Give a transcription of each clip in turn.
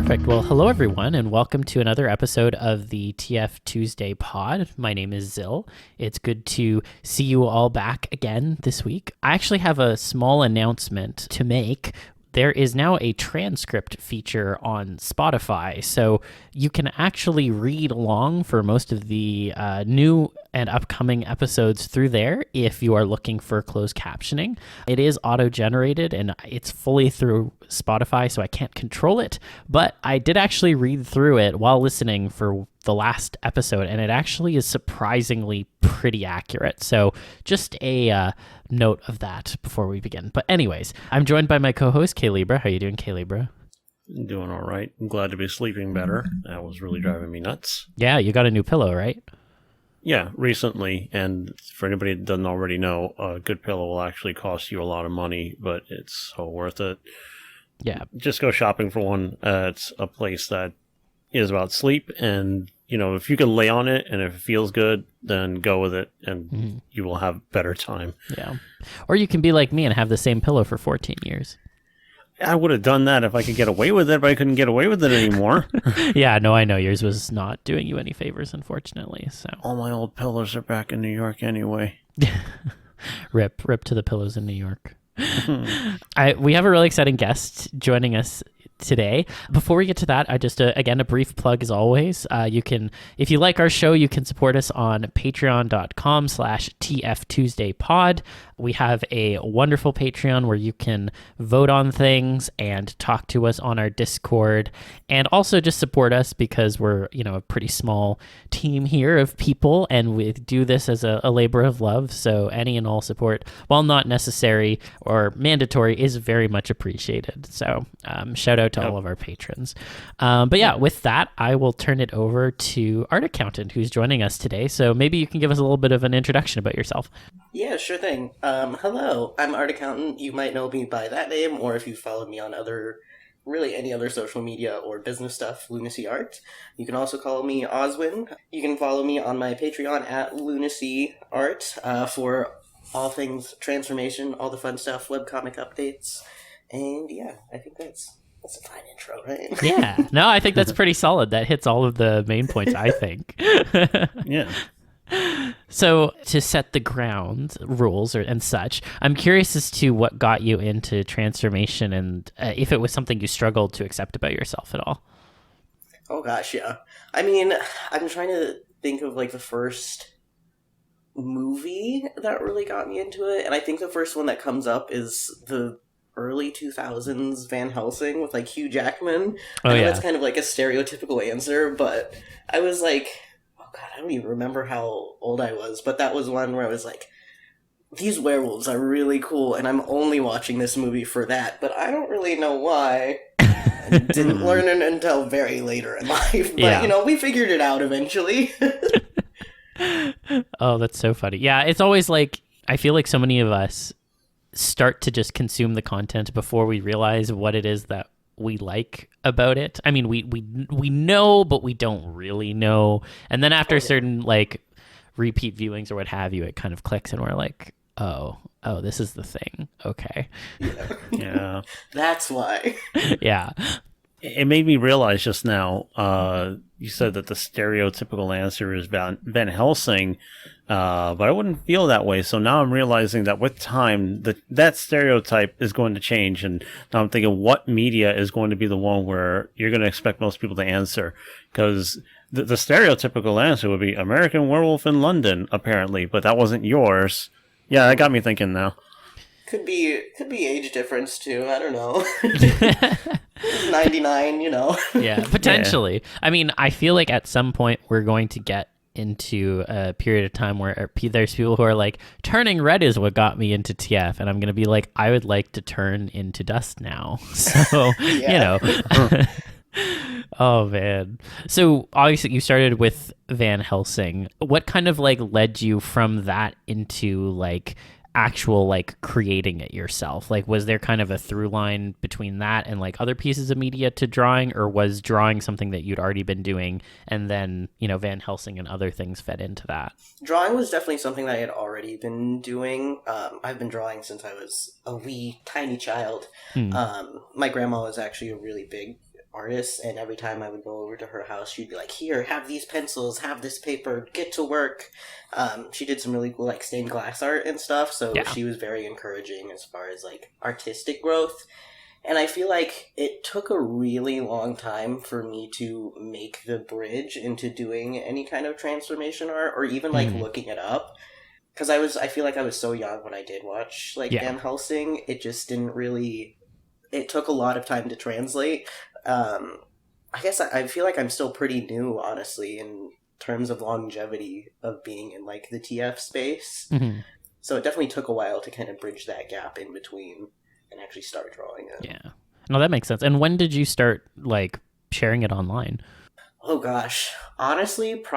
Perfect. Well, hello everyone, and welcome to another episode of the TFTuesday Pod. My name is Zill. It's good to see you all back again this week. I actually have a small announcement to make. There is now a transcript feature on Spotify, so you can actually read along for most of the new and upcoming episodes through there if you are looking for closed captioning. It is auto-generated and it's fully through Spotify, so I can't control it, but I did actually read through it while listening for the last episode, and it actually is surprisingly pretty accurate. So just a note of that before we begin. But anyways, I'm joined by my co-host, Kay Libra. How are you doing, Kay Libra? Doing all right. I'm glad to be sleeping better. That was really driving me nuts. Yeah, you got a new pillow, right? Yeah, recently. And for anybody that doesn't already know, a good pillow will actually cost you a lot of money, but it's so worth it. Yeah. Just go shopping for one. It's a place that is about sleep, and if you can lay on it and if it feels good, then go with it, and you will have better time. Yeah. Or you can be like me and have the same pillow for 14 years. I would have done that if I could get away with it, but I couldn't get away with it anymore. Yeah, no, I know. Yours was not doing you any favors, unfortunately. So all my old pillows are back in New York anyway. Rip to the pillows in New York. We have a really exciting guest joining us today. Before we get to that, I just again, a brief plug as always. You can, if you like our show, you can support us on patreon.com/TFTuesdayPod. We have a wonderful Patreon where you can vote on things and talk to us on our Discord, and also just support us because we're, a pretty small team here of people, and we do this as a labor of love. So any and all support, while not necessary or mandatory, is very much appreciated. So shout out to all of our patrons. But yeah, with that, I will turn it over to Art Accountant, who's joining us today. So maybe you can give us a little bit of an introduction about yourself. Yeah, sure thing. Hello, I'm Art Accountant. You might know me by that name, or if you followed me on any other social media or business stuff, Lunacy Art. You can also call me Ozwin. You can follow me on my Patreon at Lunacy Art for all things transformation, all the fun stuff, webcomic updates, and yeah, I think that's a fine intro, right? Yeah. No, I think that's pretty solid. That hits all of the main points, I think. Yeah. So to set the ground rules and such, I'm curious as to what got you into transformation, and if it was something you struggled to accept about yourself at all. Oh gosh, yeah. I mean, I'm trying to think of the first movie that really got me into it, and I think the first one that comes up is the early 2000s Van Helsing with Hugh Jackman. Oh, I know yeah. that's kind of a stereotypical answer, but I was like, oh god, I don't even remember how old I was, but that was one where I was like, these werewolves are really cool, and I'm only watching this movie for that, but I don't really know why. I didn't learn it until very later in life, but Yeah. We figured it out eventually. Oh, that's so funny. Yeah, it's always I feel like so many of us start to just consume the content before we realize what it is that we like about it. I mean, we know, but we don't really know. And then after certain repeat viewings or what have you, it kind of clicks and we're like, oh, this is the thing. Okay. Yeah. That's why. Yeah. It made me realize just now, you said that the stereotypical answer is Van Helsing, but I wouldn't feel that way. So now I'm realizing that with time, that stereotype is going to change. And now I'm thinking, what media is going to be the one where you're going to expect most people to answer? Because the stereotypical answer would be American Werewolf in London, apparently, but that wasn't yours. Yeah, that got me thinking now. Could be age difference too. I don't know. 99, Yeah, potentially. Yeah. I mean, I feel like at some point we're going to get into a period of time where there's people who are like, turning red is what got me into TF, and I'm going to be like, I would like to turn into dust now. So, Oh, man. So, obviously, you started with Van Helsing. What kind of, led you from that into, actual creating it yourself? Was there kind of a through line between that and other pieces of media to drawing, or was drawing something that you'd already been doing and then Van Helsing and other things fed into that? Drawing was definitely something that I had already been doing. I've been drawing since I was a wee tiny child. My grandma was actually a really big artists, and every time I would go over to her house, she'd be like, here, have these pencils, have this paper, get to work. She did some really cool like stained glass art and stuff, so she was very encouraging as far as like artistic growth. And I feel like it took a really long time for me to make the bridge into doing any kind of transformation art, or even like looking it up. Because I feel like I was so young when I did watch like Van Helsing. It just didn't really, it took a lot of time to translate. I guess I feel like I'm still pretty new, honestly, in terms of longevity of being in like the TF space. So it definitely took a while to kind of bridge that gap in between and actually start drawing it. Yeah. No, that makes sense. And when did you start like sharing it online? Oh gosh. Honestly, it's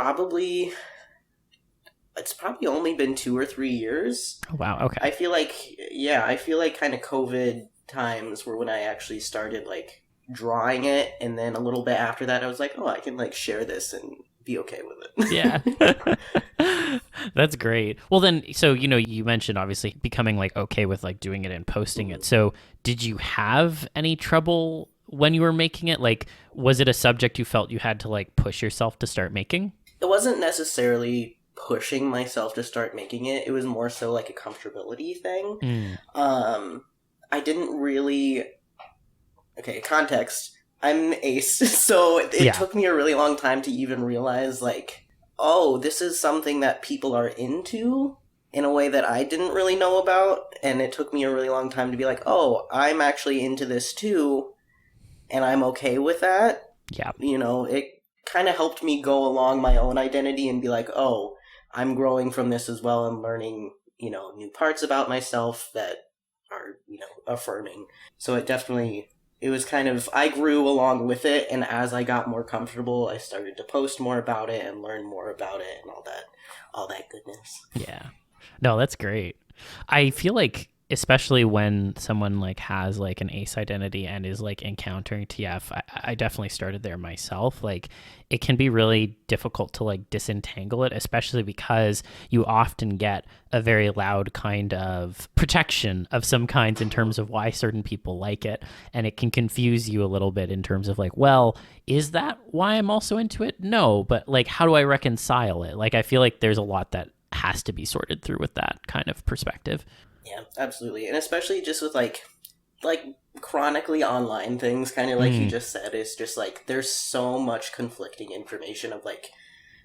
probably only been 2 or 3 years. Oh, wow. Okay. I feel like kind of COVID times were when I actually started like drawing it, and then a little bit after that I was like, oh, I can like share this and be okay with it. Yeah. That's great. Well then, so you mentioned obviously becoming like okay with like doing it and posting it. So did you have any trouble when you were making it? Like, was it a subject you felt you had to like push yourself to start making? It wasn't necessarily pushing myself to start making it. It was more so like a comfortability thing. I didn't really... Okay, context. I'm ace, so it took me a really long time to even realize, like, oh, this is something that people are into in a way that I didn't really know about, and it took me a really long time to be like, oh, I'm actually into this too, and I'm okay with that. Yeah. It kind of helped me go along my own identity and be like, oh, I'm growing from this as well. I'm learning, new parts about myself that are, affirming. So it was kind of, I grew along with it, and as I got more comfortable, I started to post more about it and learn more about it and all that goodness. Yeah. No, that's great. I feel like, especially when someone like has like an ace identity and is like encountering TF, I definitely started there myself. Like, it can be really difficult to like disentangle it, especially because you often get a very loud kind of protection of some kinds in terms of why certain people like it. And it can confuse you a little bit in terms of like, well, is that why I'm also into it? No, but like, how do I reconcile it? Like, I feel like there's a lot that has to be sorted through with that kind of perspective. Yeah, absolutely. And especially just with like chronically online things, kind of like you just said, it's just like there's so much conflicting information of like,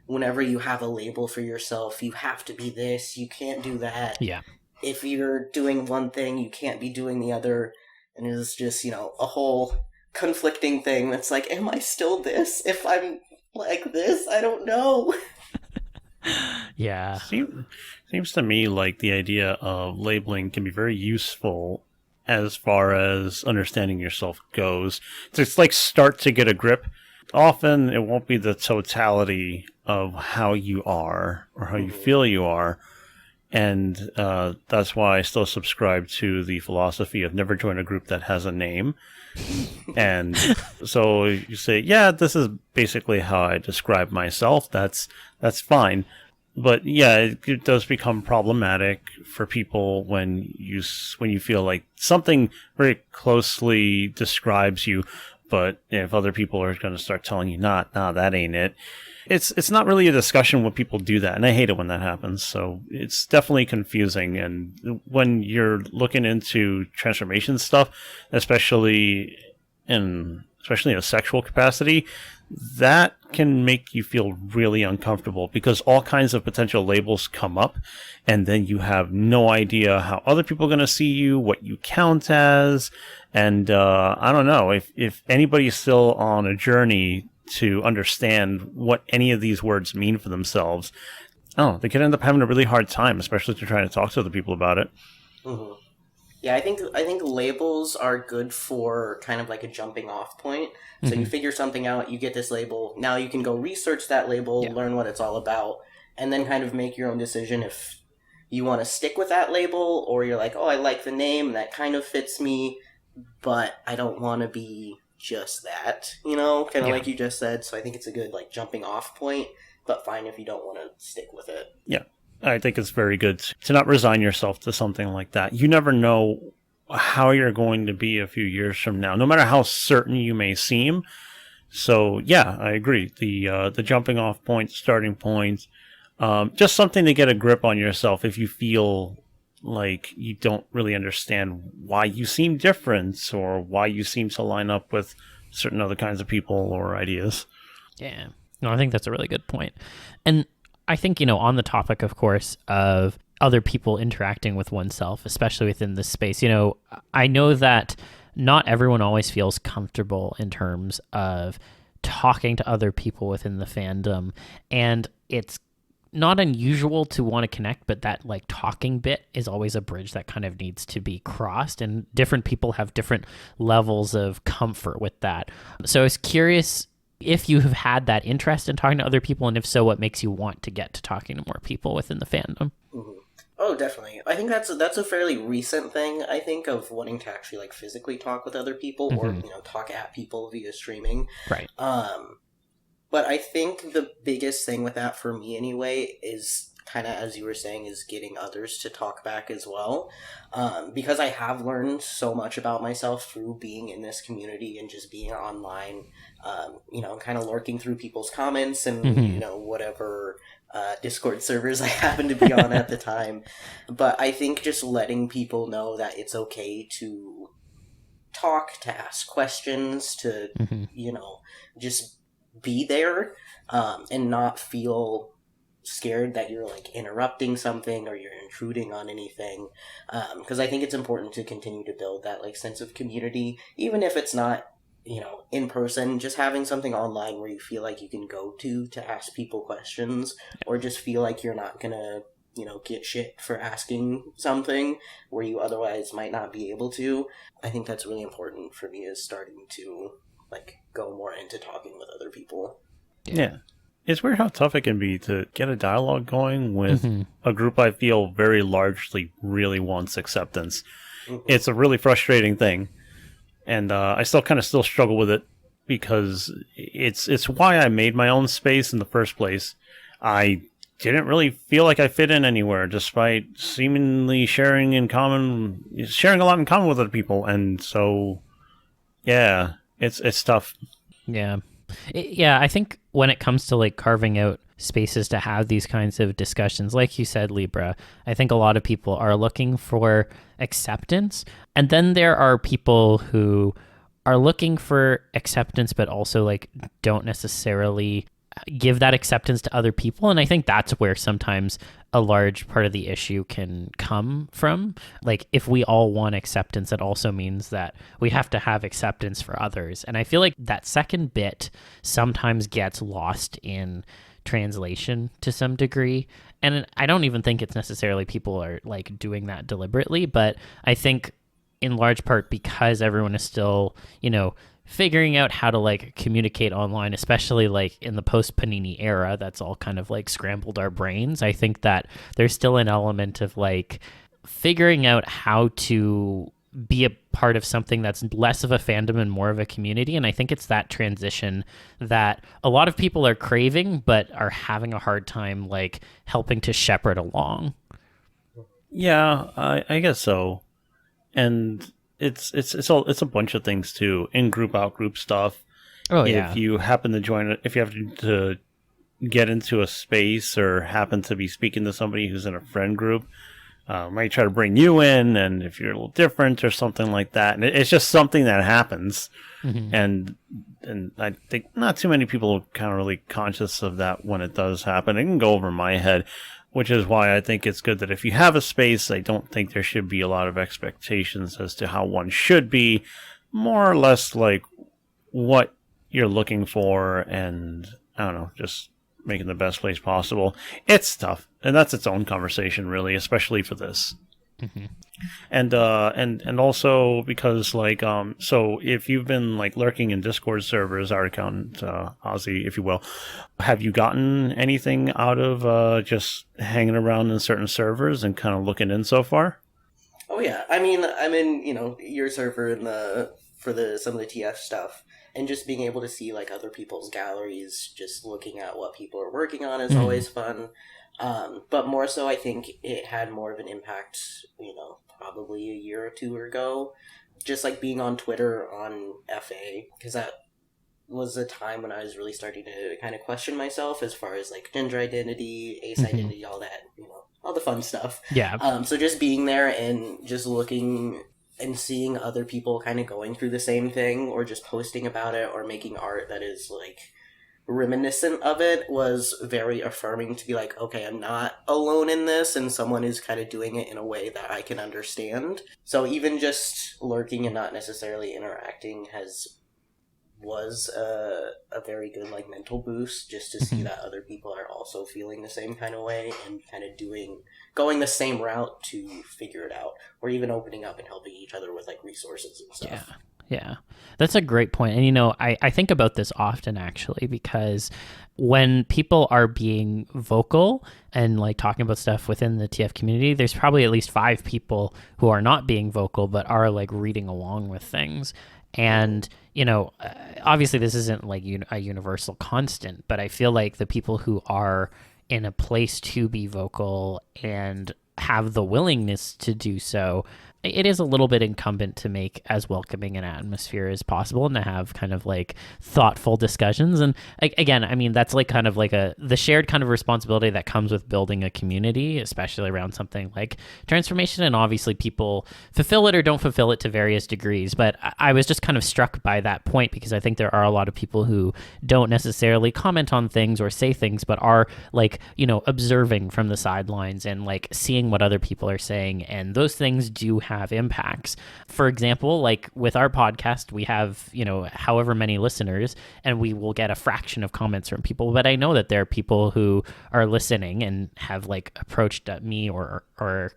whenever you have a label for yourself, you have to be this, you can't do that. Yeah. If you're doing one thing, you can't be doing the other. And it's just, a whole conflicting thing that's like, am I still this if I'm like this? I don't know. Yeah. Seems to me like the idea of labeling can be very useful as far as understanding yourself goes. It's like start to get a grip. Often it won't be the totality of how you are or how you feel you are. And that's why I still subscribe to the philosophy of never join a group that has a name. And so you say, yeah, this is basically how I describe myself. That's fine. But yeah, it does become problematic for people when you feel like something very closely describes you, but if other people are going to start telling you, nah, that ain't it. It's not really a discussion when people do that, and I hate it when that happens. So it's definitely confusing. And when you're looking into transformation stuff, especially in a sexual capacity, that can make you feel really uncomfortable because all kinds of potential labels come up, and then you have no idea how other people are going to see you, what you count as, and I don't know if anybody's still on a journey to understand what any of these words mean for themselves. Oh, they could end up having a really hard time, especially to try to talk to other people about it. Mm-hmm. Yeah, I think labels are good for kind of like a jumping off point. So you figure something out, you get this label, now you can go research that label, learn what it's all about, and then kind of make your own decision if you want to stick with that label, or you're like, oh, I like the name, that kind of fits me, but I don't want to be just that, kind of like you just said. So I think it's a good like jumping off point, but fine if you don't want to stick with it. Yeah. I think it's very good to not resign yourself to something like that. You never know how you're going to be a few years from now, no matter how certain you may seem. So yeah, I agree. The jumping off point, starting point, just something to get a grip on yourself if you feel like you don't really understand why you seem different or why you seem to line up with certain other kinds of people or ideas. Yeah. No, I think that's a really good point. And I think, on the topic, of course, of other people interacting with oneself, especially within this space, I know that not everyone always feels comfortable in terms of talking to other people within the fandom. And it's not unusual to want to connect, but that like talking bit is always a bridge that kind of needs to be crossed, and different people have different levels of comfort with that. So I was curious if you have had that interest in talking to other people, and if so, what makes you want to get to talking to more people within the fandom? Mm-hmm. Oh, definitely. I think that's a fairly recent thing, I think, of wanting to actually like physically talk with other people or, talk at people via streaming. Right. But I think the biggest thing with that for me anyway is kind of, as you were saying, is getting others to talk back as well. Because I have learned so much about myself through being in this community and just being online, kind of lurking through people's comments and, whatever Discord servers I happen to be on at the time. But I think just letting people know that it's okay to talk, to ask questions, to, just be there, and not feel scared that you're like interrupting something or you're intruding on anything, because I think it's important to continue to build that like sense of community, even if it's not in person. Just having something online where you feel like you can go to ask people questions, or just feel like you're not gonna get shit for asking something where you otherwise might not be able to. I think that's really important for me, is starting to like go more into talking with other people. Yeah. It's weird how tough it can be to get a dialogue going with a group I feel very largely really wants acceptance. It's a really frustrating thing. And I still struggle with it, because it's why I made my own space in the first place. I didn't really feel like I fit in anywhere, despite seemingly sharing a lot in common with other people. And so, yeah, it's tough. Yeah. I think when it comes to like carving out spaces to have these kinds of discussions, like you said, Libra, I think a lot of people are looking for acceptance. And then there are people who are looking for acceptance, but also like don't necessarily give that acceptance to other people. And I think that's where sometimes a large part of the issue can come from. Like, if we all want acceptance, it also means that we have to have acceptance for others. And I feel like that second bit sometimes gets lost in translation to some degree. And I don't even think it's necessarily people are like doing that deliberately, but I think in large part because everyone is still, figuring out how to like communicate online, especially like in the post Panini era, that's all kind of like scrambled our brains. I think that there's still an element of like figuring out how to be a part of something that's less of a fandom and more of a community. And I think it's that transition that a lot of people are craving, but are having a hard time like helping to shepherd along. Yeah, I guess so. And it's a bunch of things too, in group, out group stuff. Oh yeah. If you happen to join, if you have to get into a space or happen to be speaking to somebody who's in a friend group, might try to bring you in, and if you're a little different or something like that, and it's just something that happens. And I think not too many people are kind of really conscious of that when it does happen. It can go over my head, which is why I think it's good that if you have a space, I don't think there should be a lot of expectations as to how one should be. More or less like what you're looking for, and I don't know, just making the best place possible. It's tough, and that's its own conversation, really, especially for this. And also because like so if you've been like lurking in Discord servers, our account Ozzy, if you will, have you gotten anything out of just hanging around in certain servers and kind of looking in so far? Oh yeah, I mean, I'm in your server in for some of the TF stuff, and just being able to see like other people's galleries, just looking at what people are working on is always fun. But more so, I think it had more of an impact, probably a year or two ago. Just like being on Twitter on FA, because that was a time when I was really starting to kind of question myself as far as like gender identity, ace identity, all that, all the fun stuff. Yeah. So just being there and just looking and seeing other people kind of going through the same thing, or just posting about it, or making art that is like reminiscent of it, was very affirming to be like, okay, I'm not alone in this, and someone is kind of doing it in a way that I can understand. So even just lurking and not necessarily interacting was a very good like mental boost, just to see that other people are also feeling the same kind of way and kind of going the same route to figure it out, or even opening up and helping each other with like resources and stuff. Yeah, that's a great point. And, I think about this often, actually, because when people are being vocal and like talking about stuff within the TF community, there's probably at least 5 people who are not being vocal, but are like reading along with things. And, obviously this isn't like a universal constant, but I feel like the people who are in a place to be vocal and have the willingness to do so, it is a little bit incumbent to make as welcoming an atmosphere as possible and to have kind of like thoughtful discussions. And again, I mean, that's like kind of like the shared kind of responsibility that comes with building a community, especially around something like transformation. And obviously people fulfill it or don't fulfill it to various degrees. But I was just kind of struck by that point, because I think there are a lot of people who don't necessarily comment on things or say things, but are like, observing from the sidelines and like seeing what other people are saying. And those things do have impacts. For example, like with our podcast, we have, however many listeners, and we will get a fraction of comments from people. But I know that there are people who are listening and have like approached me or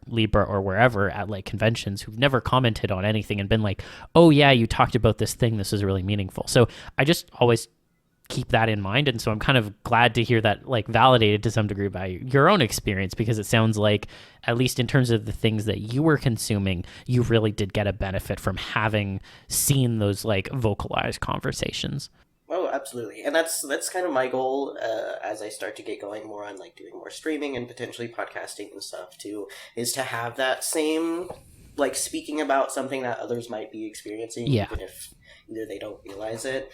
Libra or wherever at like conventions who've never commented on anything and been like, oh yeah, you talked about this thing, this is really meaningful. So I just always keep that in mind. And so I'm kind of glad to hear that like validated to some degree by your own experience, because it sounds like, at least in terms of the things that you were consuming, you really did get a benefit from having seen those like vocalized conversations. Oh, absolutely. And that's kind of my goal as I start to get going more on like doing more streaming and potentially podcasting and stuff too, is to have that same like speaking about something that others might be experiencing, even if either they don't realize it.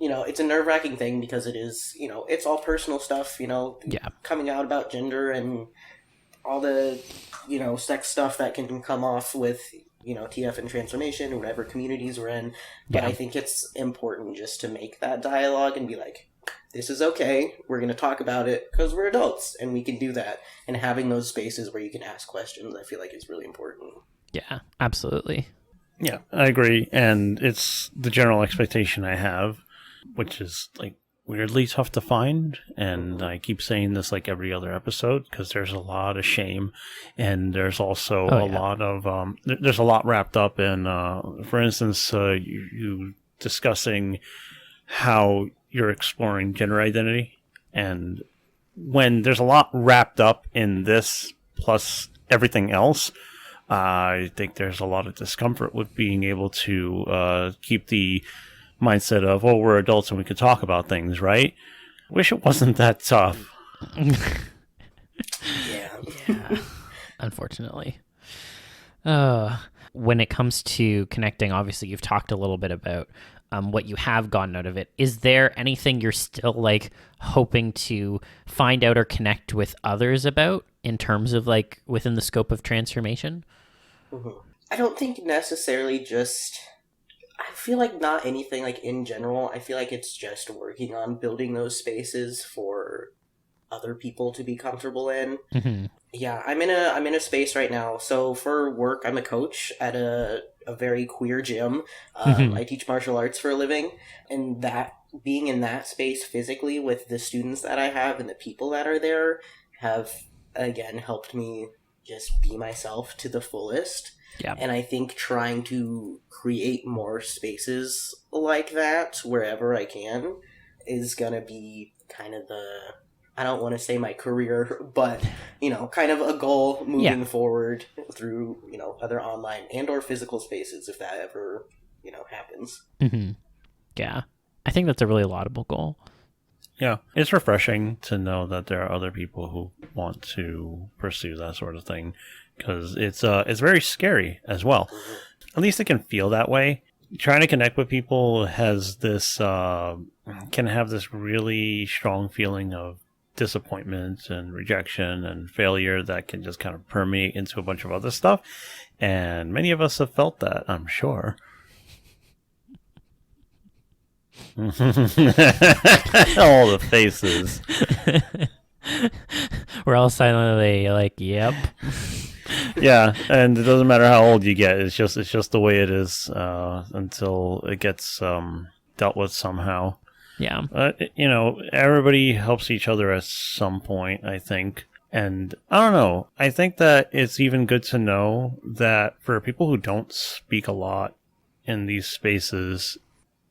It's a nerve-wracking thing, because it is, it's all personal stuff, coming out about gender and all the, sex stuff that can come off with, TF and transformation or whatever communities we're in. But I think it's important just to make that dialogue and be like, this is okay, we're going to talk about it because we're adults and we can do that. And having those spaces where you can ask questions, I feel like is really important. Yeah, absolutely. Yeah, I agree. And it's the general expectation I have, which is like weirdly tough to find. And I keep saying this like every other episode, because there's a lot of shame, and there's also lot of there's a lot wrapped up in for instance, you discussing how you're exploring gender identity, and when there's a lot wrapped up in this plus everything else, I think there's a lot of discomfort with being able to keep the mindset of, oh, we're adults and we can talk about things, right? Wish it wasn't that tough. Yeah. Unfortunately. When it comes to connecting, obviously you've talked a little bit about what you have gotten out of it. Is there anything you're still like hoping to find out or connect with others about in terms of like within the scope of transformation? Mm-hmm. I don't think necessarily just... I feel like not anything like in general. I feel like it's just working on building those spaces for other people to be comfortable in. Mm-hmm. Yeah, I'm in a space right now. So for work, I'm a coach at a very queer gym. I teach martial arts for a living, and that being in that space physically with the students that I have and the people that are there have again helped me just be myself to the fullest. Yeah. And I think trying to create more spaces like that wherever I can is going to be kind of I don't want to say my career, but, kind of a goal moving forward through, other online and or physical spaces if that ever, happens. Mm-hmm. Yeah. I think that's a really laudable goal. Yeah. It's refreshing to know that there are other people who want to pursue that sort of thing, because it's very scary as well. At least it can feel that way. Trying to connect with people has this can have this really strong feeling of disappointment and rejection and failure that can just kind of permeate into a bunch of other stuff. And many of us have felt that, I'm sure. All the faces. We're all silently like, yep. Yeah, and it doesn't matter how old you get. It's just the way it is until it gets dealt with somehow. Yeah. Everybody helps each other at some point, I think. And I don't know. I think that it's even good to know that for people who don't speak a lot in these spaces,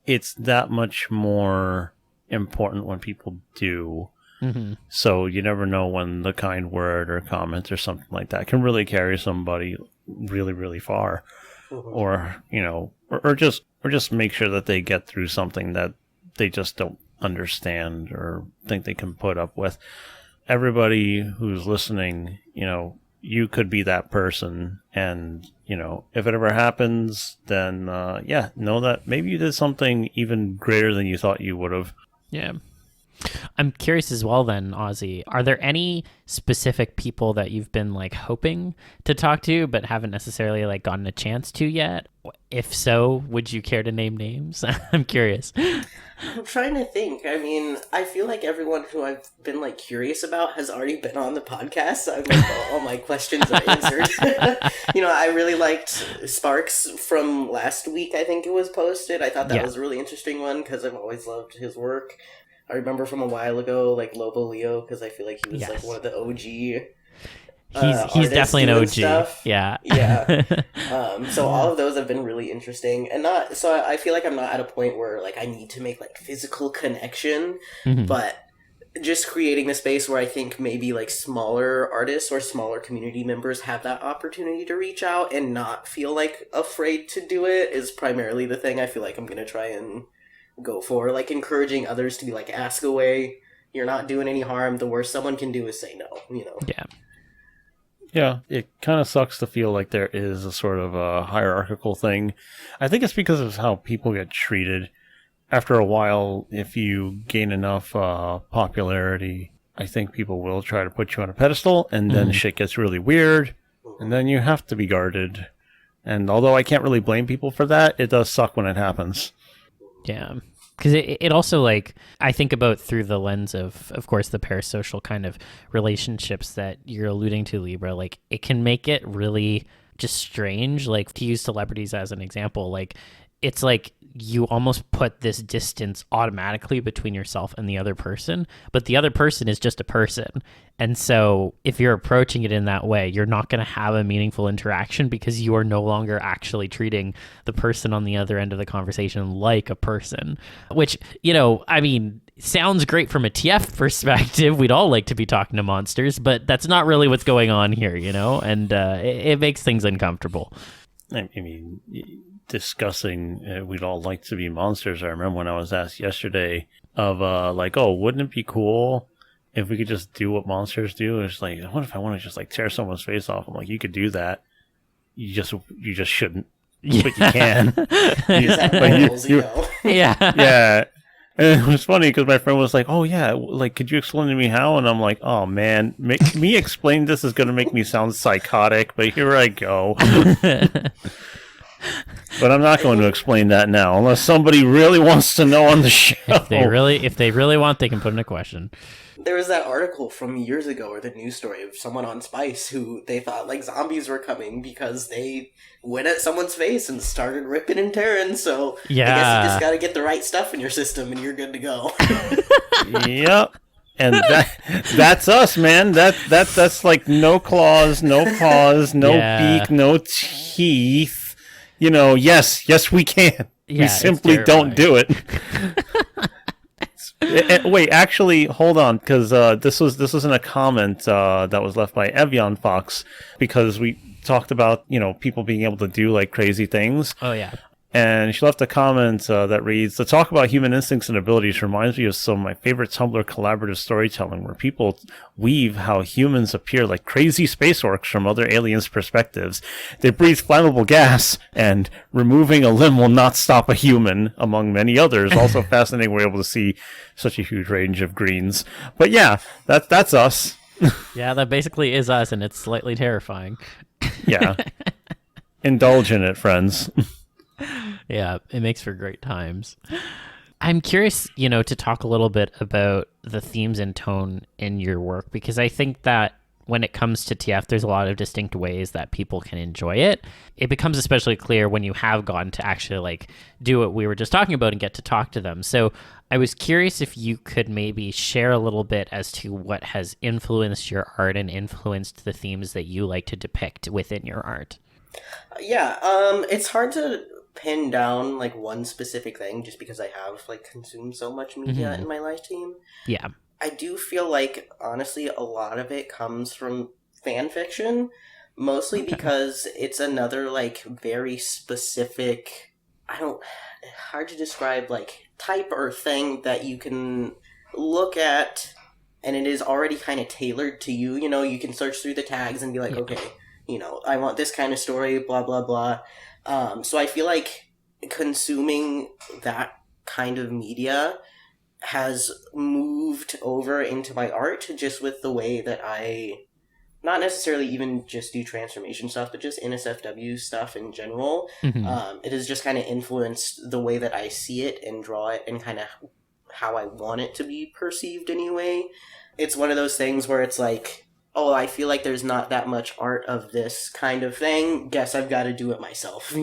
it's that much more important when people do. Mm-hmm. So you never know when the kind word or comment or something like that can really carry somebody really, really far. Mm-hmm. Or just make sure that they get through something that they just don't understand or think they can put up with. Everybody who's listening, you could be that person. And, if it ever happens, then, know that maybe you did something even greater than you thought you would have. Yeah. I'm curious as well then, Ozzy, are there any specific people that you've been like hoping to talk to but haven't necessarily like gotten a chance to yet? If so, would you care to name names? I'm curious. I'm trying to think. I mean, I feel like everyone who I've been like curious about has already been on the podcast. So I'm like, all my questions are answered. I really liked Sparks from last week. I think it was posted. I thought that was a really interesting one because I've always loved his work. I remember from a while ago, like Lobo Leo, because I feel like he was like one of the OG. He's definitely an OG. Stuff. Yeah. So all of those have been really interesting, and I feel like I'm not at a point where like I need to make like physical connection, but just creating the space where I think maybe like smaller artists or smaller community members have that opportunity to reach out and not feel like afraid to do it is primarily the thing I feel like I'm gonna try and go for, like encouraging others to be like, ask away, you're not doing any harm, the worst someone can do is say no. Yeah, it kind of sucks to feel like there is a sort of a hierarchical thing. I think it's because of how people get treated. After a while, if you gain enough popularity, I think people will try to put you on a pedestal, and then shit gets really weird, and then you have to be guarded. And although I can't really blame people for that, it does suck when it happens. Yeah, because it also, like, I think about through the lens of course, the parasocial kind of relationships that you're alluding to, Libra, like, it can make it really just strange, like, to use celebrities as an example, like, it's like you almost put this distance automatically between yourself and the other person, but the other person is just a person. And so if you're approaching it in that way, you're not going to have a meaningful interaction because you are no longer actually treating the person on the other end of the conversation like a person, which, I mean, sounds great from a TF perspective. We'd all like to be talking to monsters, but that's not really what's going on here, and it makes things uncomfortable. I mean, discussing we'd all like to be monsters. I remember when I was asked yesterday of wouldn't it be cool if we could just do what monsters do? It's like, what if I want to just like tear someone's face off? I'm like, you could do that. You just shouldn't. Yeah. But you can. Yeah. And it was funny because my friend was like, oh yeah, like, could you explain to me how? And I'm like, oh man, me explain this is going to make me sound psychotic, but here I go. But I'm not going to explain that now, unless somebody really wants to know on the show. If they really want, they can put in a question. There was that article from years ago, or the news story of someone on Spice who they thought like zombies were coming because they went at someone's face and started ripping and tearing. So yeah. I guess you just got to get the right stuff in your system and you're good to go. Yep. And that's us, man. That's like no claws, no paws, no beak, no teeth. Yes, we can. Yeah, we simply don't do it. Wait, actually, hold on, because this was in a comment that was left by Evian Fox, because we talked about people being able to do like crazy things. Oh yeah. And she left a comment that reads, "The talk about human instincts and abilities reminds me of some of my favorite Tumblr collaborative storytelling, where people weave how humans appear like crazy space orcs from other aliens' perspectives. They breathe flammable gas, and removing a limb will not stop a human, among many others." Also fascinating we're able to see such a huge range of greens. But yeah, that's us. Yeah, that basically is us, and it's slightly terrifying. Yeah. Indulge in it, friends. Yeah, it makes for great times. I'm curious, to talk a little bit about the themes and tone in your work, because I think that when it comes to TF, there's a lot of distinct ways that people can enjoy it. It becomes especially clear when you have gone to actually do what we were just talking about and get to talk to them. So I was curious if you could maybe share a little bit as to what has influenced your art and influenced the themes that you like to depict within your art. Yeah, it's hard to pin down one specific thing just because I have consumed so much media in my lifetime. Yeah. I do feel like honestly a lot of it comes from fan fiction, mostly because it's another very specific, hard to describe type or thing that you can look at, and it is already kind of tailored to you. You can search through the tags and be like, okay, I want this kind of story, blah, blah, blah. So I feel like consuming that kind of media has moved over into my art, just with the way that I not necessarily even just do transformation stuff, but just NSFW stuff in general. It has just kind of influenced the way that I see it and draw it, and kind of how I want it to be perceived anyway. It's one of those things where it's oh, I feel like there's not that much art of this kind of thing. Guess I've got to do it myself,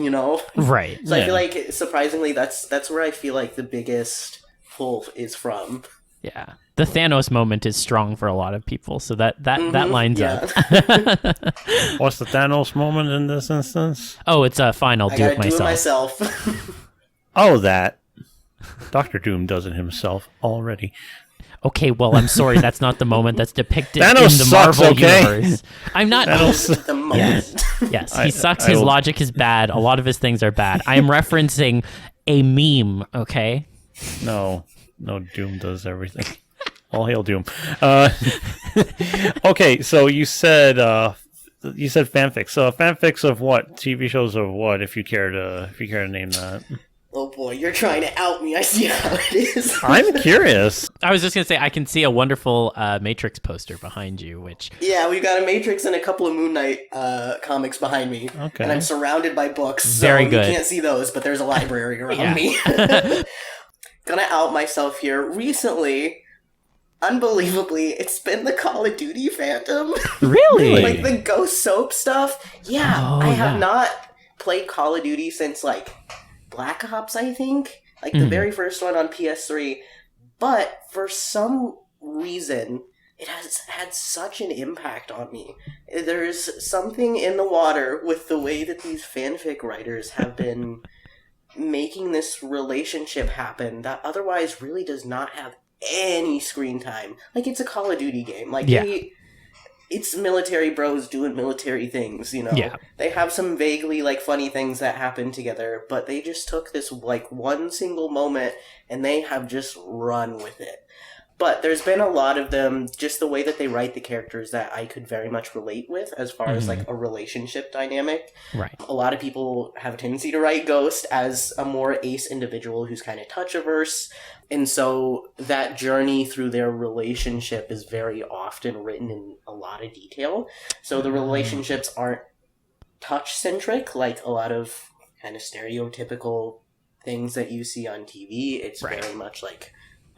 Right. So I feel like, surprisingly, that's where I feel like the biggest pull is from. Yeah. The Thanos moment is strong for a lot of people, so that lines up. What's the Thanos moment in this instance? Oh, it's fine. I'll do it myself. Do it myself. Oh, that. Dr. Doom does it himself already. Okay, well, I'm sorry. That's not the moment that's depicted Thanos in the sucks, Marvel okay? universe. I'm not. The moment. Yes, he sucks. His logic is bad. A lot of his things are bad. I am referencing a meme. Okay. No, Doom does everything. All hail Doom. Okay, so you said fanfics. So fanfics of what? TV shows of what? If you care to name that. Oh boy, you're trying to out me. I see how it is. I'm curious. I was just gonna say I can see a wonderful Matrix poster behind you, which yeah, we've got a Matrix and a couple of Moon Knight comics behind me. Okay. And I'm surrounded by books, so Very good. You can't see those, but there's a library around me. Gonna out myself here. Recently, unbelievably, it's been the Call of Duty fandom. really, the Ghost Soap stuff. Yeah, I have not played Call of Duty since Black Ops, I think. The very first one on PS3. But for some reason, it has had such an impact on me. There's something in the water with the way that these fanfic writers have been making this relationship happen that otherwise really does not have any screen time. It's a Call of Duty game. It's military bros doing military things, Yeah. They have some vaguely, funny things that happen together, but they just took this, one single moment, and they have just run with it. But there's been a lot of them, just the way that they write the characters, that I could very much relate with, as far as, a relationship dynamic. Right. A lot of people have a tendency to write Ghost as a more ace individual who's kind of touch-averse, and so that journey through their relationship is very often written in a lot of detail. So the relationships aren't touch-centric, like a lot of kind of stereotypical things that you see on TV. It's very much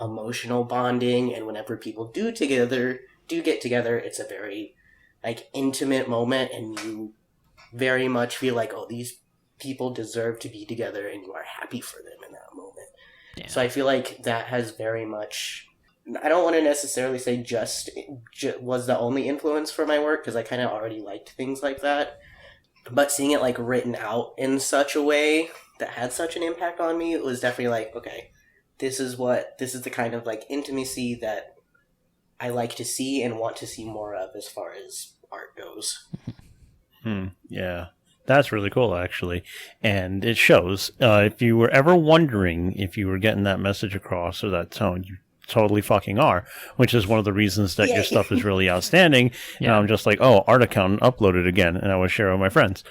emotional bonding, and whenever people do get together, it's a very intimate moment, and you very much feel oh, these people deserve to be together, and you are happy for them in that moment. Yeah. So I feel like that has very much, I don't want to necessarily say just was the only influence for my work, because I kind of already liked things like that, but seeing it written out in such a way that had such an impact on me, it was definitely okay, this is the kind of intimacy that I like to see and want to see more of as far as art goes. Yeah. That's really cool, actually. And it shows. If you were ever wondering if you were getting that message across or that tone, you totally fucking are, which is one of the reasons that your stuff is really outstanding. And I'm just like, oh, Art Accountant uploaded again, and I will share with my friends.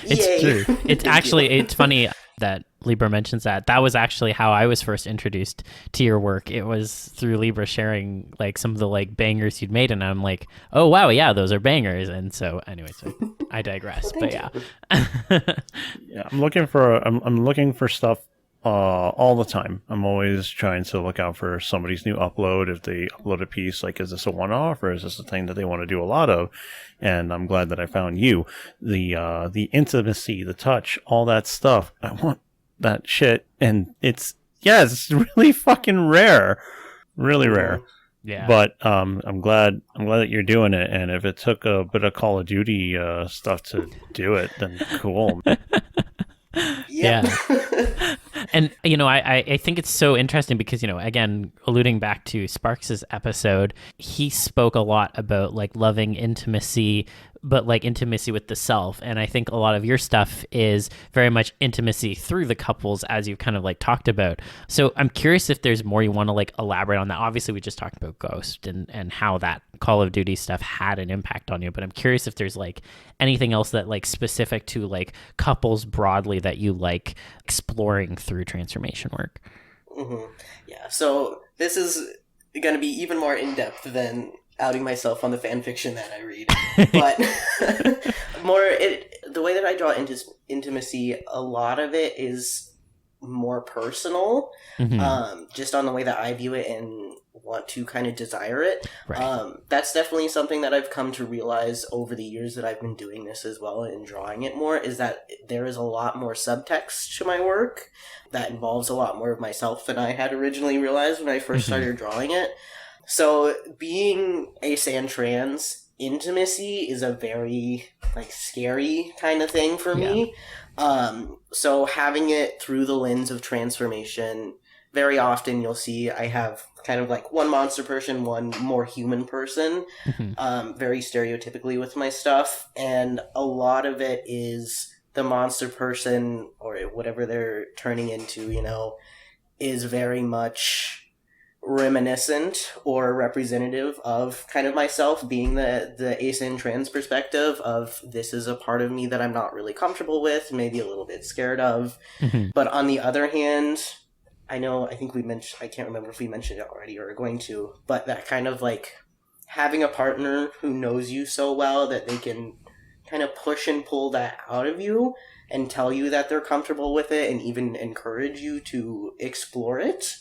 It's true. It's actually, it's funny that Libra mentions that. That was actually how I was first introduced to your work. It was through Libra sharing like some of the like bangers you'd made, and I'm like, oh wow, yeah, those are bangers. And so anyway, so I digress. But yeah. Yeah, I'm looking for stuff all the time. I'm always trying to look out for somebody's new upload. If they upload a piece, like, is this a one-off or is this a thing that they want to do a lot of? And I'm glad that I found you. The intimacy, the touch, all that stuff. I want that shit, and it's really fucking rare, really rare. Yeah. But I'm glad that you're doing it. And if it took a bit of Call of Duty stuff to do it, then cool. Yeah. And, you know, I think it's so interesting because, you know, again, alluding back to Sparks's episode, he spoke a lot about like loving intimacy, but like intimacy with the self. And I think a lot of your stuff is very much intimacy through the couples, as you've kind of like talked about. So I'm curious if there's more you want to like elaborate on that. Obviously, we just talked about Ghost and how that Call of Duty stuff had an impact on you. But I'm curious if there's like anything else that like specific to like couples broadly that you like exploring through transformation work. Mm-hmm. Yeah. So this is going to be even more in-depth than outing myself on the fan fiction that I read, but the way that I draw intimacy, a lot of it is more personal, just on the way that I view it and want to kind of desire it. Right. That's definitely something that I've come to realize over the years that I've been doing this as well and drawing it more, is that there is a lot more subtext to my work that involves a lot more of myself than I had originally realized when I first started drawing it. So being ace and trans, intimacy is a very like scary kind of thing for me. So having it through the lens of transformation, very often you'll see I have kind of like one monster person, one more human person, very stereotypically with my stuff. And a lot of it is the monster person or whatever they're turning into, you know, is very much reminiscent or representative of kind of myself, being the ace and trans perspective of this is a part of me that I'm not really comfortable with, maybe a little bit scared of. But on the other hand, I think we mentioned, I can't remember if we mentioned it already or are going to, but that kind of like having a partner who knows you so well that they can kind of push and pull that out of you and tell you that they're comfortable with it and even encourage you to explore it.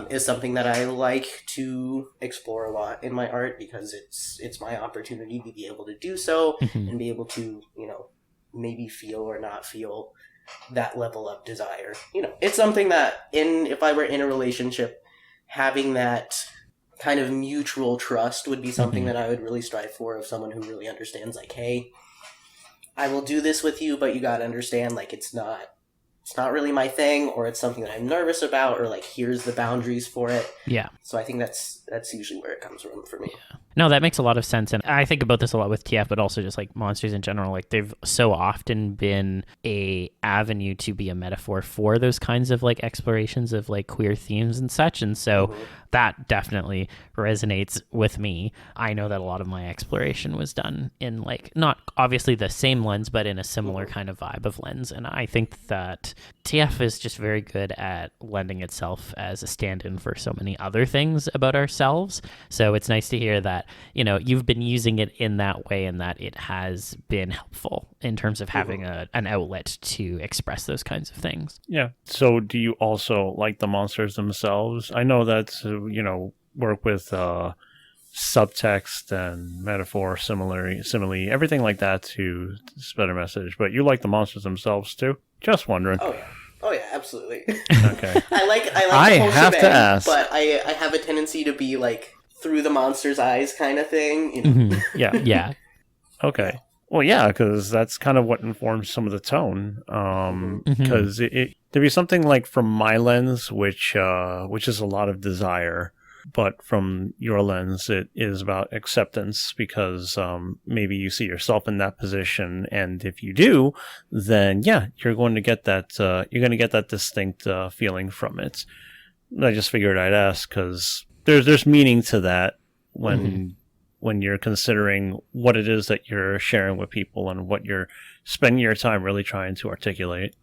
Is something that I like to explore a lot in my art because it's my opportunity to be able to do so and be able to, you know, maybe feel or not feel that level of desire. You know, it's something that if I were in a relationship, having that kind of mutual trust would be something that I would really strive for, of someone who really understands, like, hey, I will do this with you, but you gotta understand, like, it's not really my thing, or it's something that I'm nervous about, or like, here's the boundaries for it. Yeah. So I think that's usually where it comes from for me. Yeah. No, that makes a lot of sense. And I think about this a lot with TF, but also just like monsters in general. Like, they've so often been a avenue to be a metaphor for those kinds of like explorations of like queer themes and such. And so that definitely resonates with me. I know that a lot of my exploration was done in like, not obviously the same lens, but in a similar kind of vibe of lens. And I think that TF is just very good at lending itself as a stand-in for so many other things about ourselves. So it's nice to hear that, you know, you've been using it in that way and that it has been helpful in terms of having an outlet to express those kinds of things. Yeah. So do you also like the monsters themselves? I know that, you know, work with subtext and metaphor, simile, everything like that to spread a message, but you like the monsters themselves too? Just wondering. Oh yeah, absolutely. Okay. I like the whole have shebang, to ask, but I have a tendency to be like through the monster's eyes kind of thing. You know? Yeah. Okay. Well, yeah, because that's kind of what informs some of the tone. Because there'd be something like from my lens, which is a lot of desire, but from your lens, it is about acceptance because maybe you see yourself in that position, and if you do, then yeah, you're going to get that distinct feeling from it. I just figured I'd ask because there's meaning to that when you're considering what it is that you're sharing with people and what you're spending your time really trying to articulate.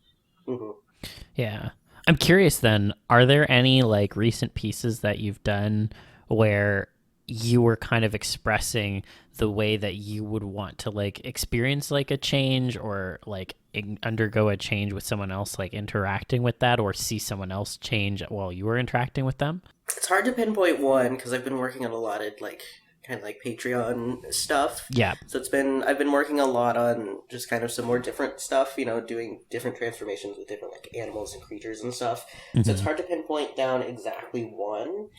Yeah. I'm curious then, are there any like recent pieces that you've done where you were kind of expressing the way that you would want to like experience like a change or like undergo a change with someone else, like interacting with that, or see someone else change while you were interacting with them? It's hard to pinpoint one because I've been working on a lot of like kind of like Patreon stuff. Yeah. So I've been working a lot on just kind of some more different stuff, doing different transformations with different like animals and creatures and stuff. So it's hard to pinpoint down exactly one.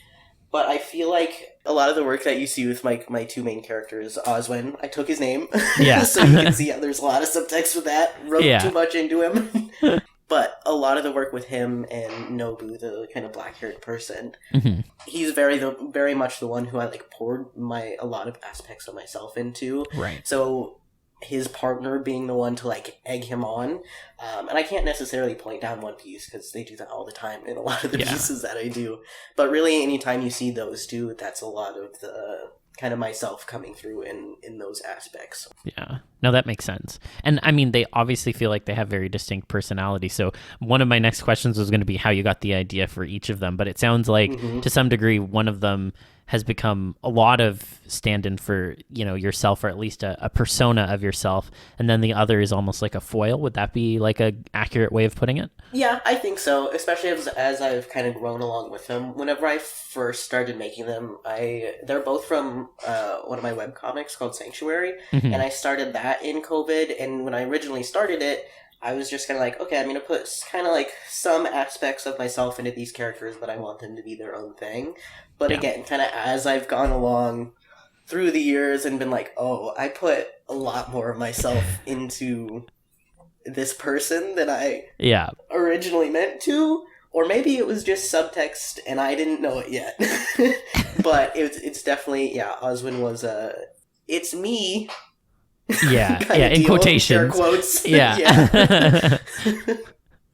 But I feel like a lot of the work that you see with my two main characters, Ozwin, I took his name. Yeah. So you can see there's a lot of subtext with that. Wrote too much into him. But a lot of the work with him and Nobu, the kind of black-haired person, he's very much the one who I like poured a lot of aspects of myself into. Right. So his partner being the one to like egg him on, and I can't necessarily point down one piece because they do that all the time in a lot of the pieces that I do. But really, anytime you see those two, that's a lot of the kind of myself coming through in those aspects. Yeah. No, that makes sense. And I mean, they obviously feel like they have very distinct personality. So one of my next questions was going to be how you got the idea for each of them. But it sounds like to some degree, one of them has become a lot of stand-in for, yourself, or at least a persona of yourself. And then the other is almost like a foil. Would that be like a accurate way of putting it? Yeah, I think so. Especially as I've kind of grown along with them. Whenever I first started making them, they're both from one of my webcomics called Sanctuary. And I started that in COVID. And when I originally started it, I was just kind of like, okay, I'm going to put kind of like some aspects of myself into these characters, but I want them to be their own thing. But again, kind of as I've gone along through the years and been like, oh, I put a lot more of myself into this person than I originally meant to. Or maybe it was just subtext and I didn't know it yet. But it's definitely, Ozwin was it's me. Yeah, in quotations. Air quotes. Yeah. Yeah,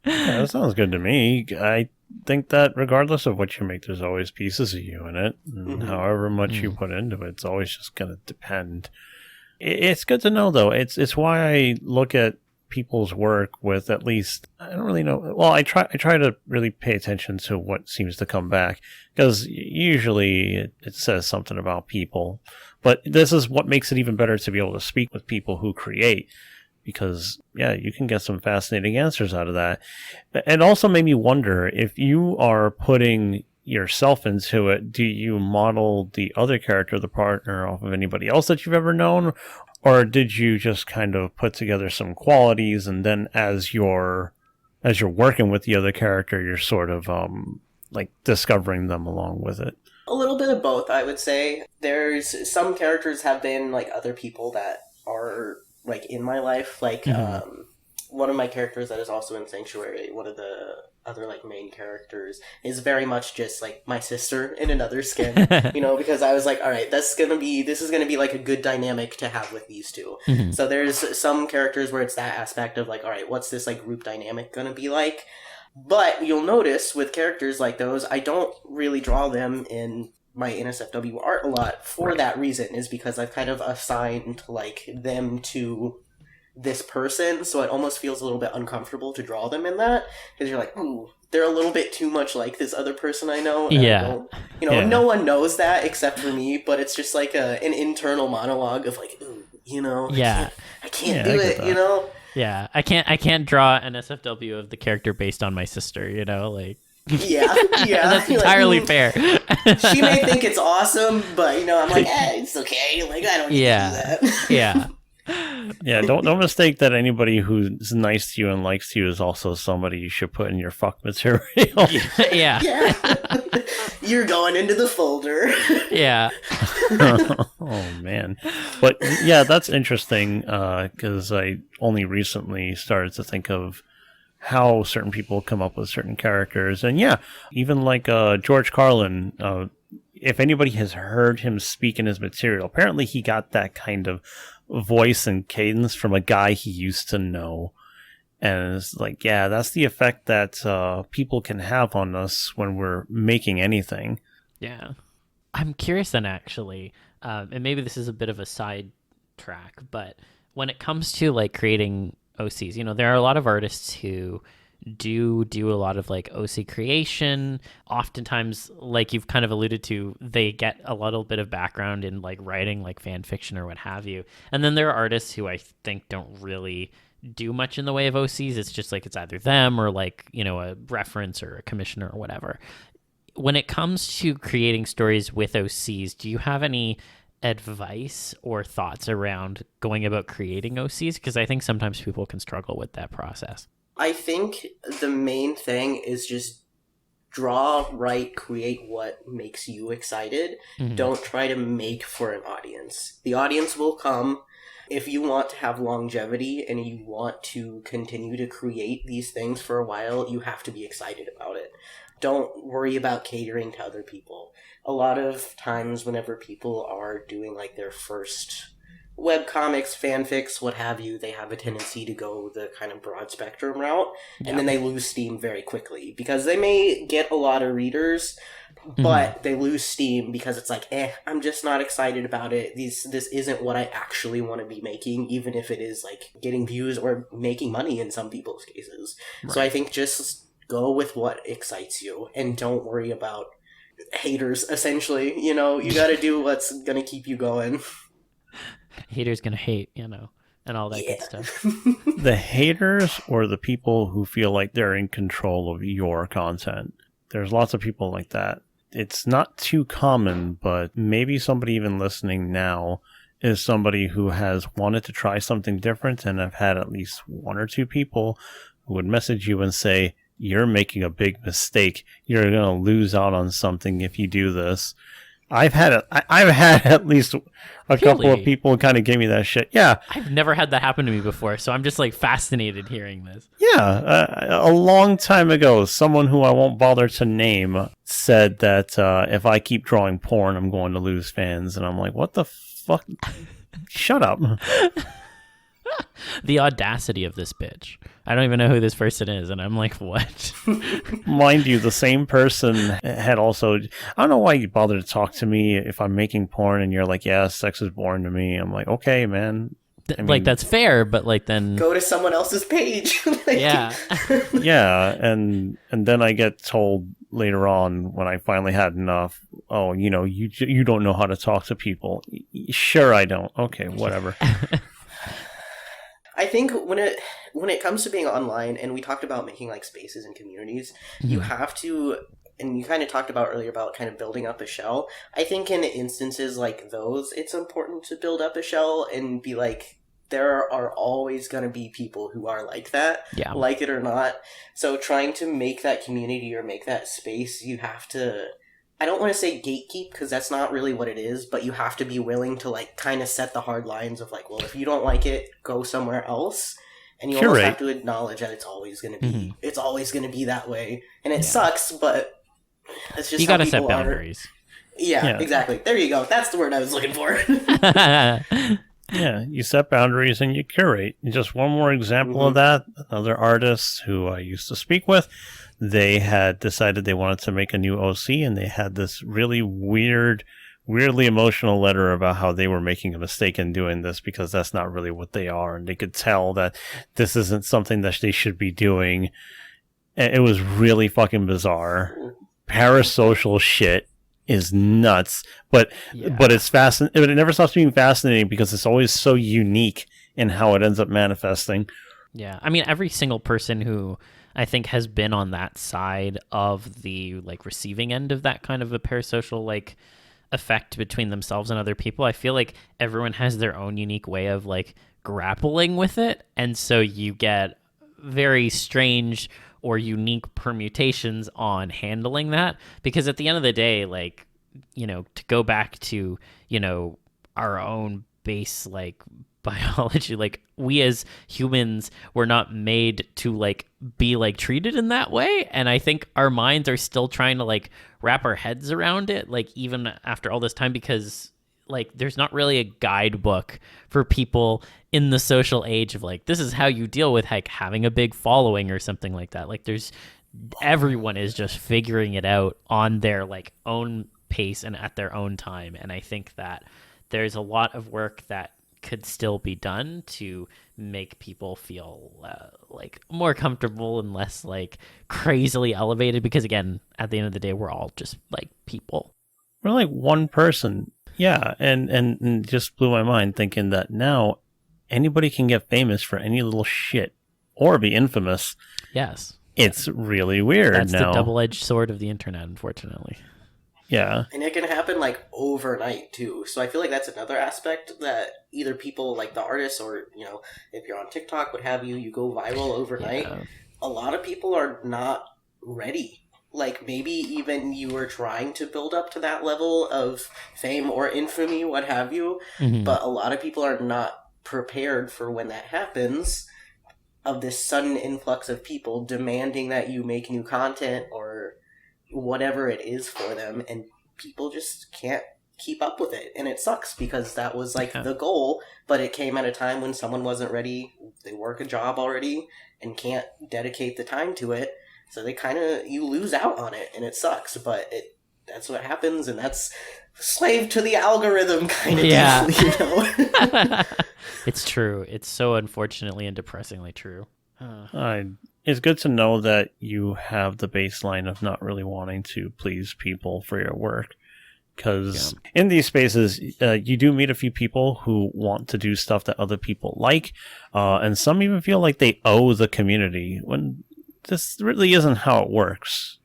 that sounds good to me. I think that regardless of what you make, there's always pieces of you in it. And however much you put into it, it's always just going to depend. It's good to know, though. It's why I look at people's work with at least, I don't really know. Well, I try to really pay attention to what seems to come back, because usually it says something about people. But this is what makes it even better to be able to speak with people who create, because, you can get some fascinating answers out of that. And also made me wonder, if you are putting yourself into it, do you model the other character, the partner, off of anybody else that you've ever known? Or did you just kind of put together some qualities, and then as you're working with the other character, you're sort of like discovering them along with it? A little bit of both, I would say. There's some characters have been like other people that are like in my life. Like one of my characters that is also in Sanctuary, one of the other like main characters, is very much just like my sister in another skin. Because I was like, all right, this is gonna be like a good dynamic to have with these two. So there's some characters where it's that aspect of like, all right, what's this like group dynamic gonna be like? But you'll notice with characters like those, I don't really draw them in my NSFW art a lot for that reason, is because I've kind of assigned like them to this person, so it almost feels a little bit uncomfortable to draw them in that, because you're like, ooh, they're a little bit too much like this other person I know. And no one knows that except for me, but it's just like an internal monologue of like, ooh, I can't do it, Yeah, I can't draw an SFW of the character based on my sister, like. Yeah. That's entirely fair. She may think it's awesome, but I'm like, it's okay. Like, I don't need to do that. Yeah, don't mistake that anybody who's nice to you and likes you is also somebody you should put in your fuck material. Yeah. You're going into the folder. Yeah. Oh, man. But yeah, that's interesting, because I only recently started to think of how certain people come up with certain characters. And even like George Carlin, if anybody has heard him speak in his material, apparently he got that kind of voice and cadence from a guy he used to know. And it's like, yeah, that's the effect that people can have on us when we're making anything. Yeah. I'm curious then, actually, and maybe this is a bit of a side track, but when it comes to like creating OCs, you know, there are a lot of artists who do a lot of like OC creation. Oftentimes, like you've kind of alluded to, they get a little bit of background in like writing like fan fiction or what have you. And then there are artists who I think don't really do much in the way of OCs. It's just like it's either them or like, you know, a reference or a commissioner or whatever. When it comes to creating stories with OCs, do you have any advice or thoughts around going about creating OCs? Because I think sometimes people can struggle with that process. I think the main thing is just draw, write, create what makes you excited. Mm-hmm. Don't try to make for an audience. The audience will come. If you want to have longevity and you want to continue to create these things for a while, you have to be excited about it. Don't worry about catering to other people. A lot of times whenever people are doing like their first webcomics, fanfics, what have you, they have a tendency to go the kind of broad spectrum route, and then they lose steam very quickly because they may get a lot of readers, but they lose steam because it's like, I'm just not excited about it. This isn't what I actually want to be making, even if it is like getting views or making money in some people's cases. Right. So I think just go with what excites you and don't worry about haters, essentially. You know, you got to do what's going to keep you going. Haters gonna hate, you know, and all that good stuff. The haters or the people who feel like they're in control of your content. There's lots of people like that. It's not too common, but maybe somebody even listening now is somebody who has wanted to try something different, and I've had at least one or two people who would message you and say, you're making a big mistake. You're going to lose out on something if you do this. I've had at least a couple of people kind of give me that shit. Yeah. I've never had that happen to me before, so I'm just like fascinated hearing this. Yeah. A long time ago, someone who I won't bother to name said that if I keep drawing porn, I'm going to lose fans. And I'm like, what the fuck? Shut up. The audacity of this bitch. I don't even know who this person is, and I'm like, what? Mind you, the same person had also... I don't know why you bother to talk to me if I'm making porn, and you're like, yeah, sex is boring to me. I'm like, okay, man. I mean, like, that's fair, but like then... Go to someone else's page. Yeah. Yeah, and then I get told later on when I finally had enough, oh, you know, you don't know how to talk to people. Sure I don't. Okay, whatever. I think when it comes to being online, and we talked about making like spaces and communities, you have to, and you kind of talked about earlier about kind of building up a shell. I think in instances like those, it's important to build up a shell and be like, there are always going to be people who are like that, like it or not. So trying to make that community or make that space, you have to, I don't want to say gatekeep because that's not really what it is, but you have to be willing to like kind of set the hard lines of like, well, if you don't like it, go somewhere else. And you almost have to acknowledge that it's always going to be, it's always going to be that way. And it sucks, but it's just, you got to set boundaries. Yeah, exactly. There you go. That's the word I was looking for. Yeah, you set boundaries and you curate. Just one more example of that. Another artist who I used to speak with, they had decided they wanted to make a new OC, and they had this really weirdly emotional letter about how they were making a mistake in doing this because that's not really what they are, and they could tell that this isn't something that they should be doing. It was really fucking bizarre. Parasocial shit is nuts, but it's fascinating. But it never stops being fascinating because it's always so unique in how it ends up manifesting. Yeah, I mean, every single person who I think has been on that side of the like receiving end of that kind of a parasocial like effect between themselves and other people, I feel like everyone has their own unique way of like grappling with it, and so you get very strange or unique permutations on handling that, because at the end of the day, like, you know, to go back to, you know, our own base like biology. Like, we as humans were not made to like be like treated in that way, and I think our minds are still trying to like wrap our heads around it, like even after all this time, because like there's not really a guidebook for people in the social age of like, this is how you deal with like having a big following or something like that. Like, everyone is just figuring it out on their like own pace and at their own time, and I think that there's a lot of work that could still be done to make people feel like more comfortable and less like crazily elevated, because again, at the end of the day, we're all just like people. We're like one person. Yeah, and just blew my mind thinking that now anybody can get famous for any little shit or be infamous. Yes. It's really weird. That's now. the double-edged sword of the internet, unfortunately. Yeah. And it can happen like overnight too. So I feel like that's another aspect that either people like the artists or, you know, if you're on TikTok, what have you, you go viral overnight. Yeah. A lot of people are not ready. Like maybe even you were trying to build up to that level of fame or infamy, what have you. Mm-hmm. But a lot of people are not prepared for when that happens, of this sudden influx of people demanding that you make new content or whatever it is for them, and people just can't keep up with it, and it sucks because that was like the goal, but it came at a time when someone wasn't ready. They work a job already and can't dedicate the time to it, so they you lose out on it, and it sucks, but that's what happens, and that's slave to the algorithm kind of deal, you know. It's true. It's so unfortunately and depressingly true. It's good to know that you have the baseline of not really wanting to please people for your work. Because in these spaces, you do meet a few people who want to do stuff that other people like. And some even feel like they owe the community, when this really isn't how it works.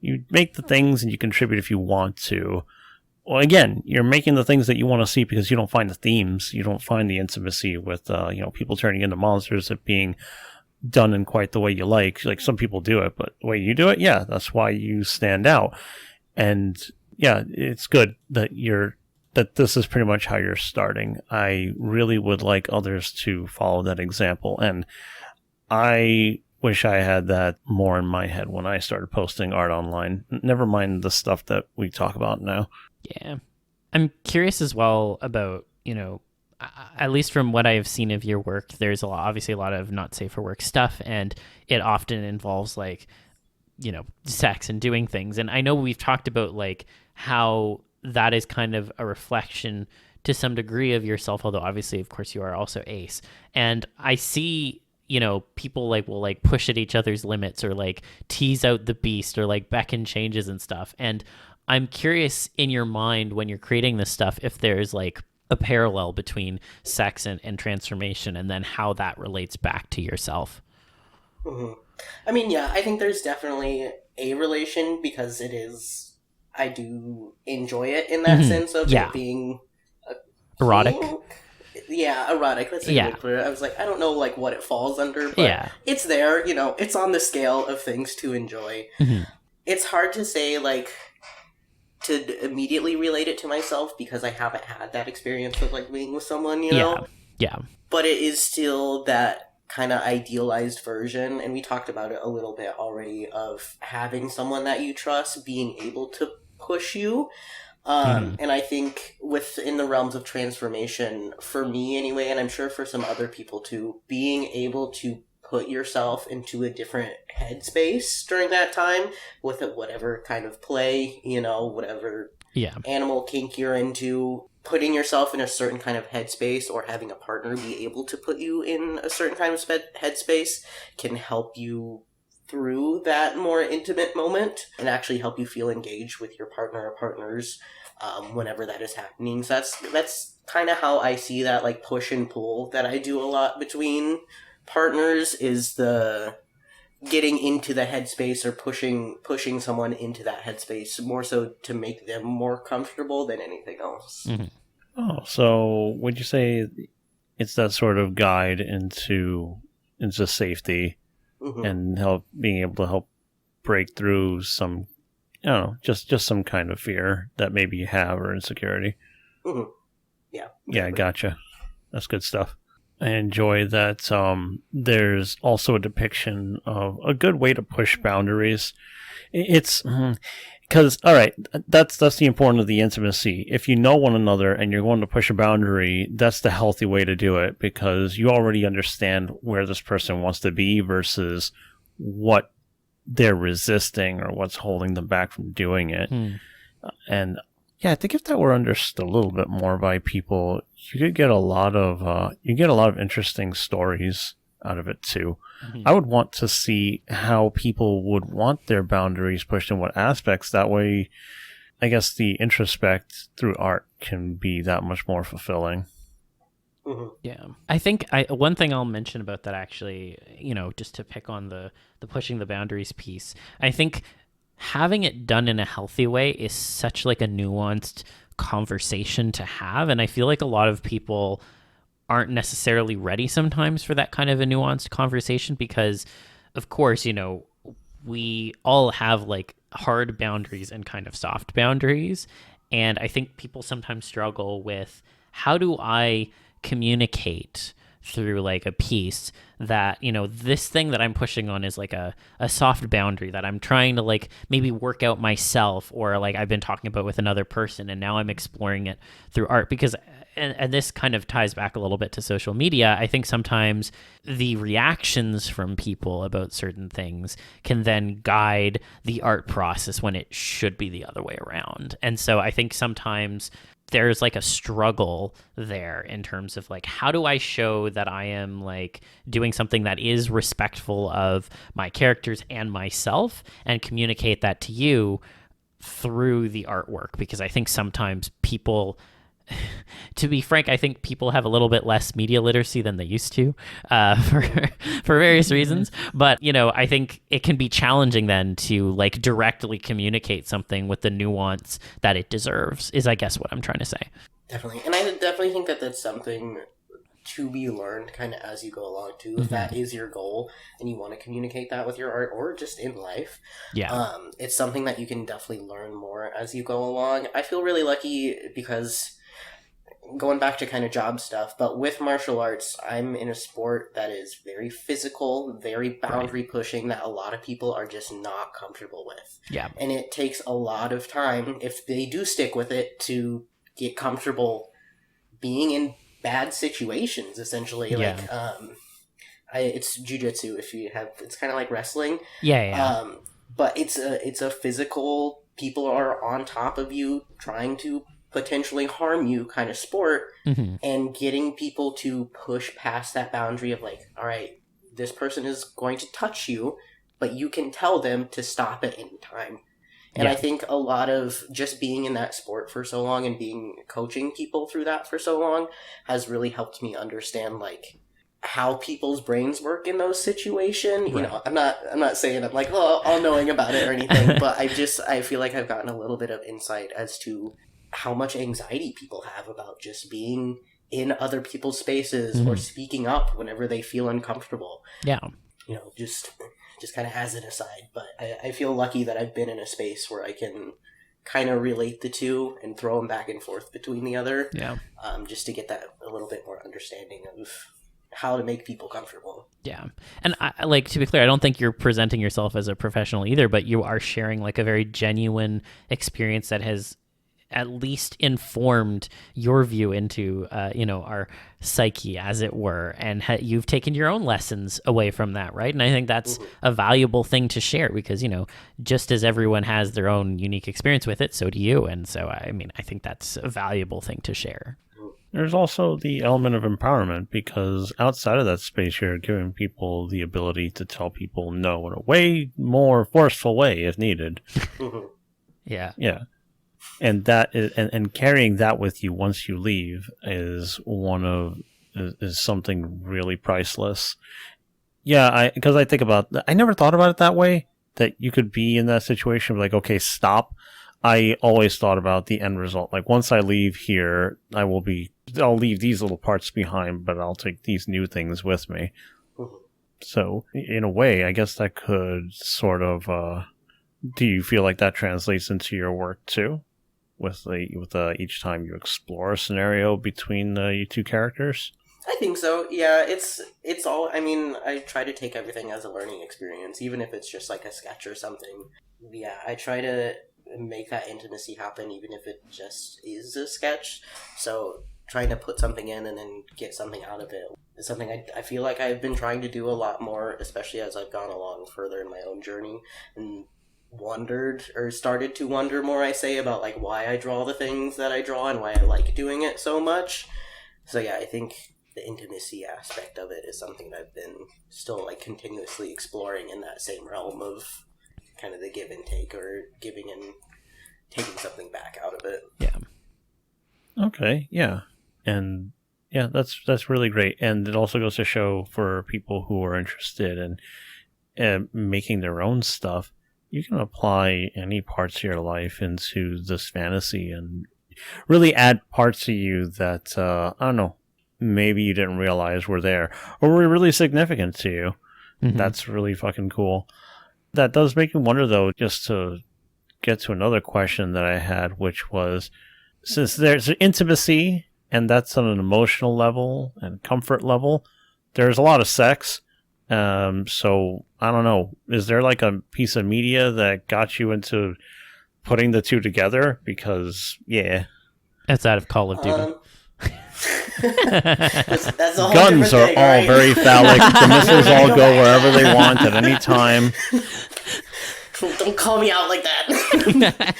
You make the things and you contribute if you want to. Well, again, you're making the things that you want to see because you don't find the themes. You don't find the intimacy with, people turning into monsters, it being done in quite the way you like. Like, some people do it, but the way you do it, yeah, that's why you stand out. And yeah, it's good that this is pretty much how you're starting. I really would like others to follow that example, and I wish I had that more in my head when I started posting art online. Never mind the stuff that we talk about now. Yeah. I'm curious as well about, at least from what I have seen of your work, there's obviously a lot of not safe for work stuff, and it often involves like, sex and doing things. And I know we've talked about like how that is kind of a reflection to some degree of yourself, although obviously, of course, you are also ace. And I see, people like will like push at each other's limits or like tease out the beast or like beckon changes and stuff. And I'm curious, in your mind when you're creating this stuff, if there's like a parallel between sex and transformation, and then how that relates back to yourself. Mm-hmm. I mean, yeah, I think there's definitely a relation, because I do enjoy it in that sense of it being erotic. Yeah, erotic. That's a good word. I was like, I don't know like what it falls under, but it's there, it's on the scale of things to enjoy. Mm-hmm. It's hard to say like to immediately relate it to myself, because I haven't had that experience of like being with someone, know? Yeah. But it is still that kind of idealized version, and we talked about it a little bit already, of having someone that you trust being able to push you. And I think within the realms of transformation, for me anyway, and I'm sure for some other people too, being able to put yourself into a different headspace during that time with whatever kind of play, whatever animal kink you're into, putting yourself in a certain kind of headspace, or having a partner be able to put you in a certain kind of headspace, can help you through that more intimate moment and actually help you feel engaged with your partner or partners whenever that is happening. So that's kind of how I see that like push and pull that I do a lot between partners, is the getting into the headspace or pushing someone into that headspace, more so to make them more comfortable than anything else. Mm-hmm. Oh, so would you say it's that sort of guide into safety, mm-hmm. and being able to help break through some, just some kind of fear that maybe you have, or insecurity? Mm-hmm. Yeah. Yeah, gotcha. That's good stuff. I enjoy that there's also a depiction of a good way to push boundaries. It's because, all right, that's the importance of the intimacy. If you know one another and you're going to push a boundary, that's the healthy way to do it, because you already understand where this person wants to be versus what they're resisting or what's holding them back from doing it. And yeah, I think if that were understood a little bit more by people, you could get a lot of interesting stories out of it too. I would want to see how people would want their boundaries pushed in what aspects. That way, I guess the introspect through art can be that much more fulfilling. Yeah, I think one thing I'll mention about that, actually, just to pick on the pushing the boundaries piece, I think having it done in a healthy way is such like a nuanced conversation to have, and I feel like a lot of people aren't necessarily ready sometimes for that kind of a nuanced conversation, because of course, we all have like hard boundaries and kind of soft boundaries, and I think people sometimes struggle with, how do I communicate through like a piece that, this thing that I'm pushing on is like a soft boundary that I'm trying to like maybe work out myself, or like I've been talking about with another person and now I'm exploring it through art. Because and this kind of ties back a little bit to social media. I think sometimes the reactions from people about certain things can then guide the art process when it should be the other way around. And so I think sometimes there's like a struggle there in terms of like, how do I show that I am like doing something that is respectful of my characters and myself, and communicate that to you through the artwork? Because I think sometimes people, to be frank, I think people have a little bit less media literacy than they used to, for various reasons. But, I think it can be challenging then to like directly communicate something with the nuance that it deserves, is I guess what I'm trying to say. Definitely. And I definitely think that that's something to be learned kind of as you go along too. If that is your goal and you want to communicate that with your art or just in life, it's something that you can definitely learn more as you go along. I feel really lucky because, going back to kind of job stuff, but with martial arts, I'm in a sport that is very physical, very boundary pushing, that a lot of people are just not comfortable with. Yeah. And it takes a lot of time, if they do stick with it, to get comfortable being in bad situations, essentially. Yeah. Like, it's jiu-jitsu, if you have, it's kind of like wrestling. Yeah. But it's a physical, people are on top of you, trying to potentially harm you kind of sport, and getting people to push past that boundary of like, all right, this person is going to touch you, but you can tell them to stop at any time. And I think a lot of just being in that sport for so long and coaching people through that for so long has really helped me understand like how people's brains work in those situations. I'm not saying I'm like, all knowing about it or anything, but I feel like I've gotten a little bit of insight as to how much anxiety people have about just being in other people's spaces or speaking up whenever they feel uncomfortable. Yeah. Just kind of as an aside. But I feel lucky that I've been in a space where I can kind of relate the two and throw them back and forth between the other. Yeah. Just to get that a little bit more understanding of how to make people comfortable. Yeah. And I, like, to be clear, I don't think you're presenting yourself as a professional either, but you are sharing like a very genuine experience that has at least informed your view into, our psyche, as it were, and you've taken your own lessons away from that, right? And I think that's a valuable thing to share, because, just as everyone has their own unique experience with it, so do you. And so, I think that's a valuable thing to share. There's also the element of empowerment, because outside of that space, you're giving people the ability to tell people no in a way more forceful way if needed. Yeah. Yeah. And that is, and carrying that with you once you leave is something really priceless. Yeah, because I think about, I never thought about it that way, that you could be in that situation like, okay, stop. I always thought about the end result. Like, once I leave here, I'll leave these little parts behind, but I'll take these new things with me. So in a way, I guess that could sort of, do you feel like that translates into your work too? With each time you explore a scenario between you two characters? I think so. Yeah, it's all. I mean, I try to take everything as a learning experience, even if it's just like a sketch or something. Yeah, I try to make that intimacy happen, even if it just is a sketch. So trying to put something in and then get something out of it is something I feel like I've been trying to do a lot more, especially as I've gone along further in my own journey and started to wonder more, I say, about like why I draw the things that I draw and why I like doing it so much. So yeah, I think the intimacy aspect of it is something that I've been still like continuously exploring in that same realm of kind of the give and take, or giving and taking something back out of it. Yeah. Okay. Yeah. And yeah, that's really great. And it also goes to show for people who are interested in making their own stuff, you can apply any parts of your life into this fantasy and really add parts of you that, I don't know, maybe you didn't realize were there or were really significant to you. Mm-hmm. That's really fucking cool. That does make me wonder, though, just to get to another question that I had, which was, since there's intimacy and that's on an emotional level and comfort level, there's a lot of sex. So I don't know, is there like a piece of media that got you into putting the two together? Because yeah, that's out of Call of Duty. That's a whole guns are thing, all right? very phallic. The missiles all go wherever they want at any time. Don't call me out like that.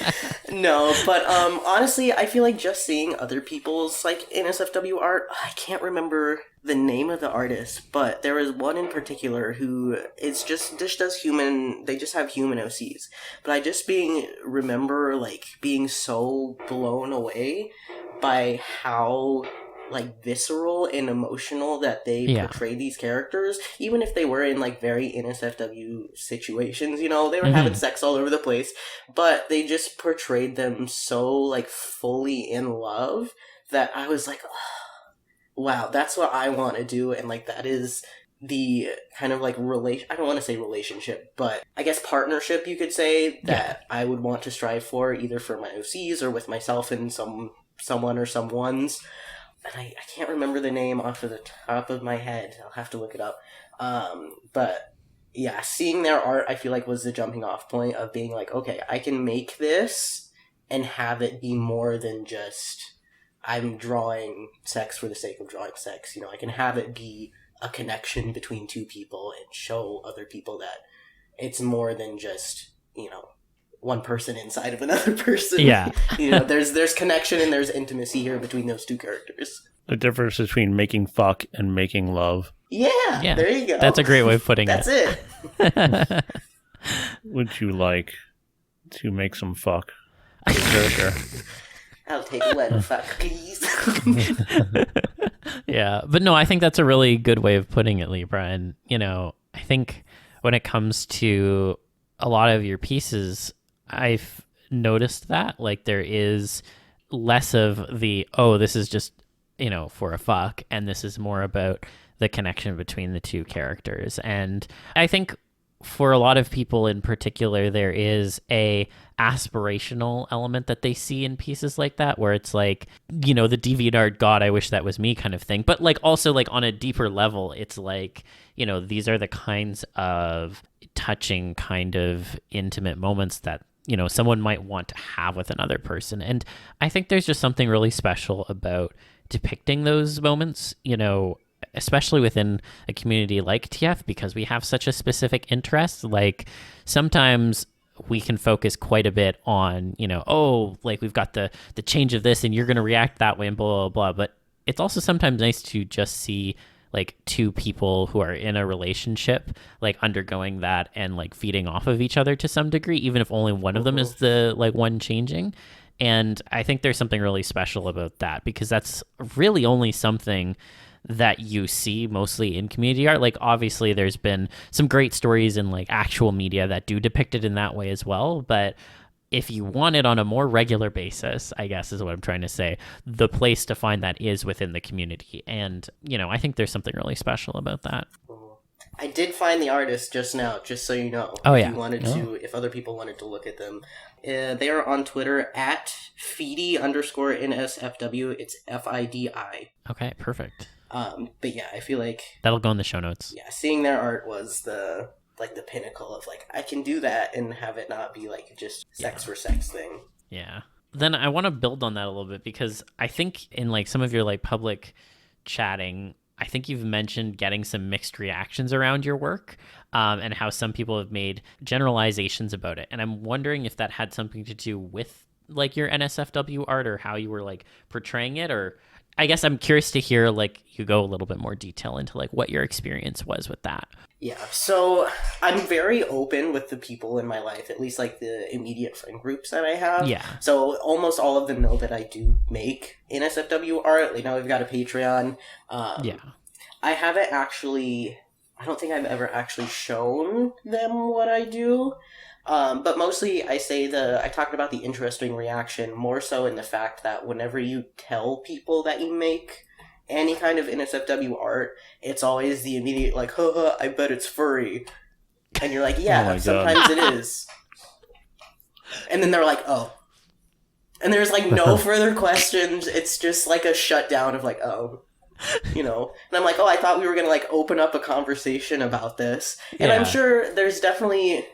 No, but honestly, I feel like just seeing other people's like NSFW art, I can't remember the name of the artist, but there is one in particular who it's just does human. They just have human OCs, but I just remember like being so blown away by how like visceral and emotional that they portray these characters, even if they were in like very NSFW situations, you know, they were having sex all over the place, but they just portrayed them so like fully in love that I was like, oh, wow, that's what I want to do. And like that is the kind of like I don't want to say relationship, but I guess partnership, you could say, that I would want to strive for, either for my OCs or with myself and someone or someones. And I can't remember the name off of the top of my head. I'll have to look it up. But yeah, seeing their art, I feel like was the jumping off point of being like, okay, I can make this and have it be more than just I'm drawing sex for the sake of drawing sex. You know, I can have it be a connection between two people and show other people that it's more than just, you know, one person inside of another person. Yeah. You know, there's connection and there's intimacy here between those two characters. The difference between making fuck and making love. Yeah, there you go. That's a great way of putting it. That's it. Would you like to make some fuck? I'll take one fuck, please. Yeah, but no, I think that's a really good way of putting it, Libra. And, you know, I think when it comes to a lot of your pieces, I've noticed that, like, there is less of the, oh, this is just, you know, for a fuck, and this is more about the connection between the two characters. And I think for a lot of people in particular, there is a aspirational element that they see in pieces like that, where it's like, you know, the DeviantArt God, I wish that was me kind of thing. But like also like on a deeper level, it's like, you know, these are the kinds of touching kind of intimate moments that, you know, someone might want to have with another person. And I think there's just something really special about depicting those moments, you know, especially within a community like TF, because we have such a specific interest. Like sometimes we can focus quite a bit on, you know, oh, like we've got the change of this and you're going to react that way and blah, blah, blah. But it's also sometimes nice to just see like two people who are in a relationship, like undergoing that and like feeding off of each other to some degree, even if only one of them is the like one changing. And I think there's something really special about that, because that's really only something that you see mostly in community art. Like obviously there's been some great stories in like actual media that do depict it in that way as well, but if you want it on a more regular basis, I guess is what I'm trying to say, the place to find that is within the community. And, you know, I think there's something really special about that. I did find the artist just now, just so you know. Oh, if yeah. You wanted to, if other people wanted to look at them. They are on Twitter at Feedy_NSFW. It's FIDI. Okay, perfect. But yeah, I feel like That'll go in the show notes. yeah, seeing their art was the pinnacle of like I can do that and have it not be like just sex for sex thing. Yeah. Then I want to build on that a little bit because I think in like some of your like public chatting, I think you've mentioned getting some mixed reactions around your work, and how some people have made generalizations about it. And I'm wondering if that had something to do with like your NSFW art or how you were like portraying it, or I guess I'm curious to hear like you go a little bit more detail into like what your experience was with that. Yeah, so I'm very open with the people in my life, at least like the immediate friend groups that I have. Yeah. So almost all of them know that I do make NSFW art. Like now we've got a Patreon. Yeah. I haven't actually, I don't think I've ever actually shown them what I do. But mostly I talked about the interesting reaction more so in the fact that whenever you tell people that you make any kind of NSFW art, it's always the immediate like, haha, I bet it's furry. And you're like, yeah, sometimes it is. And then they're like, oh. And there's like no further questions. It's just like a shutdown of like, oh. You know? And I'm like, oh, I thought we were going to like open up a conversation about this. And I'm sure there's definitely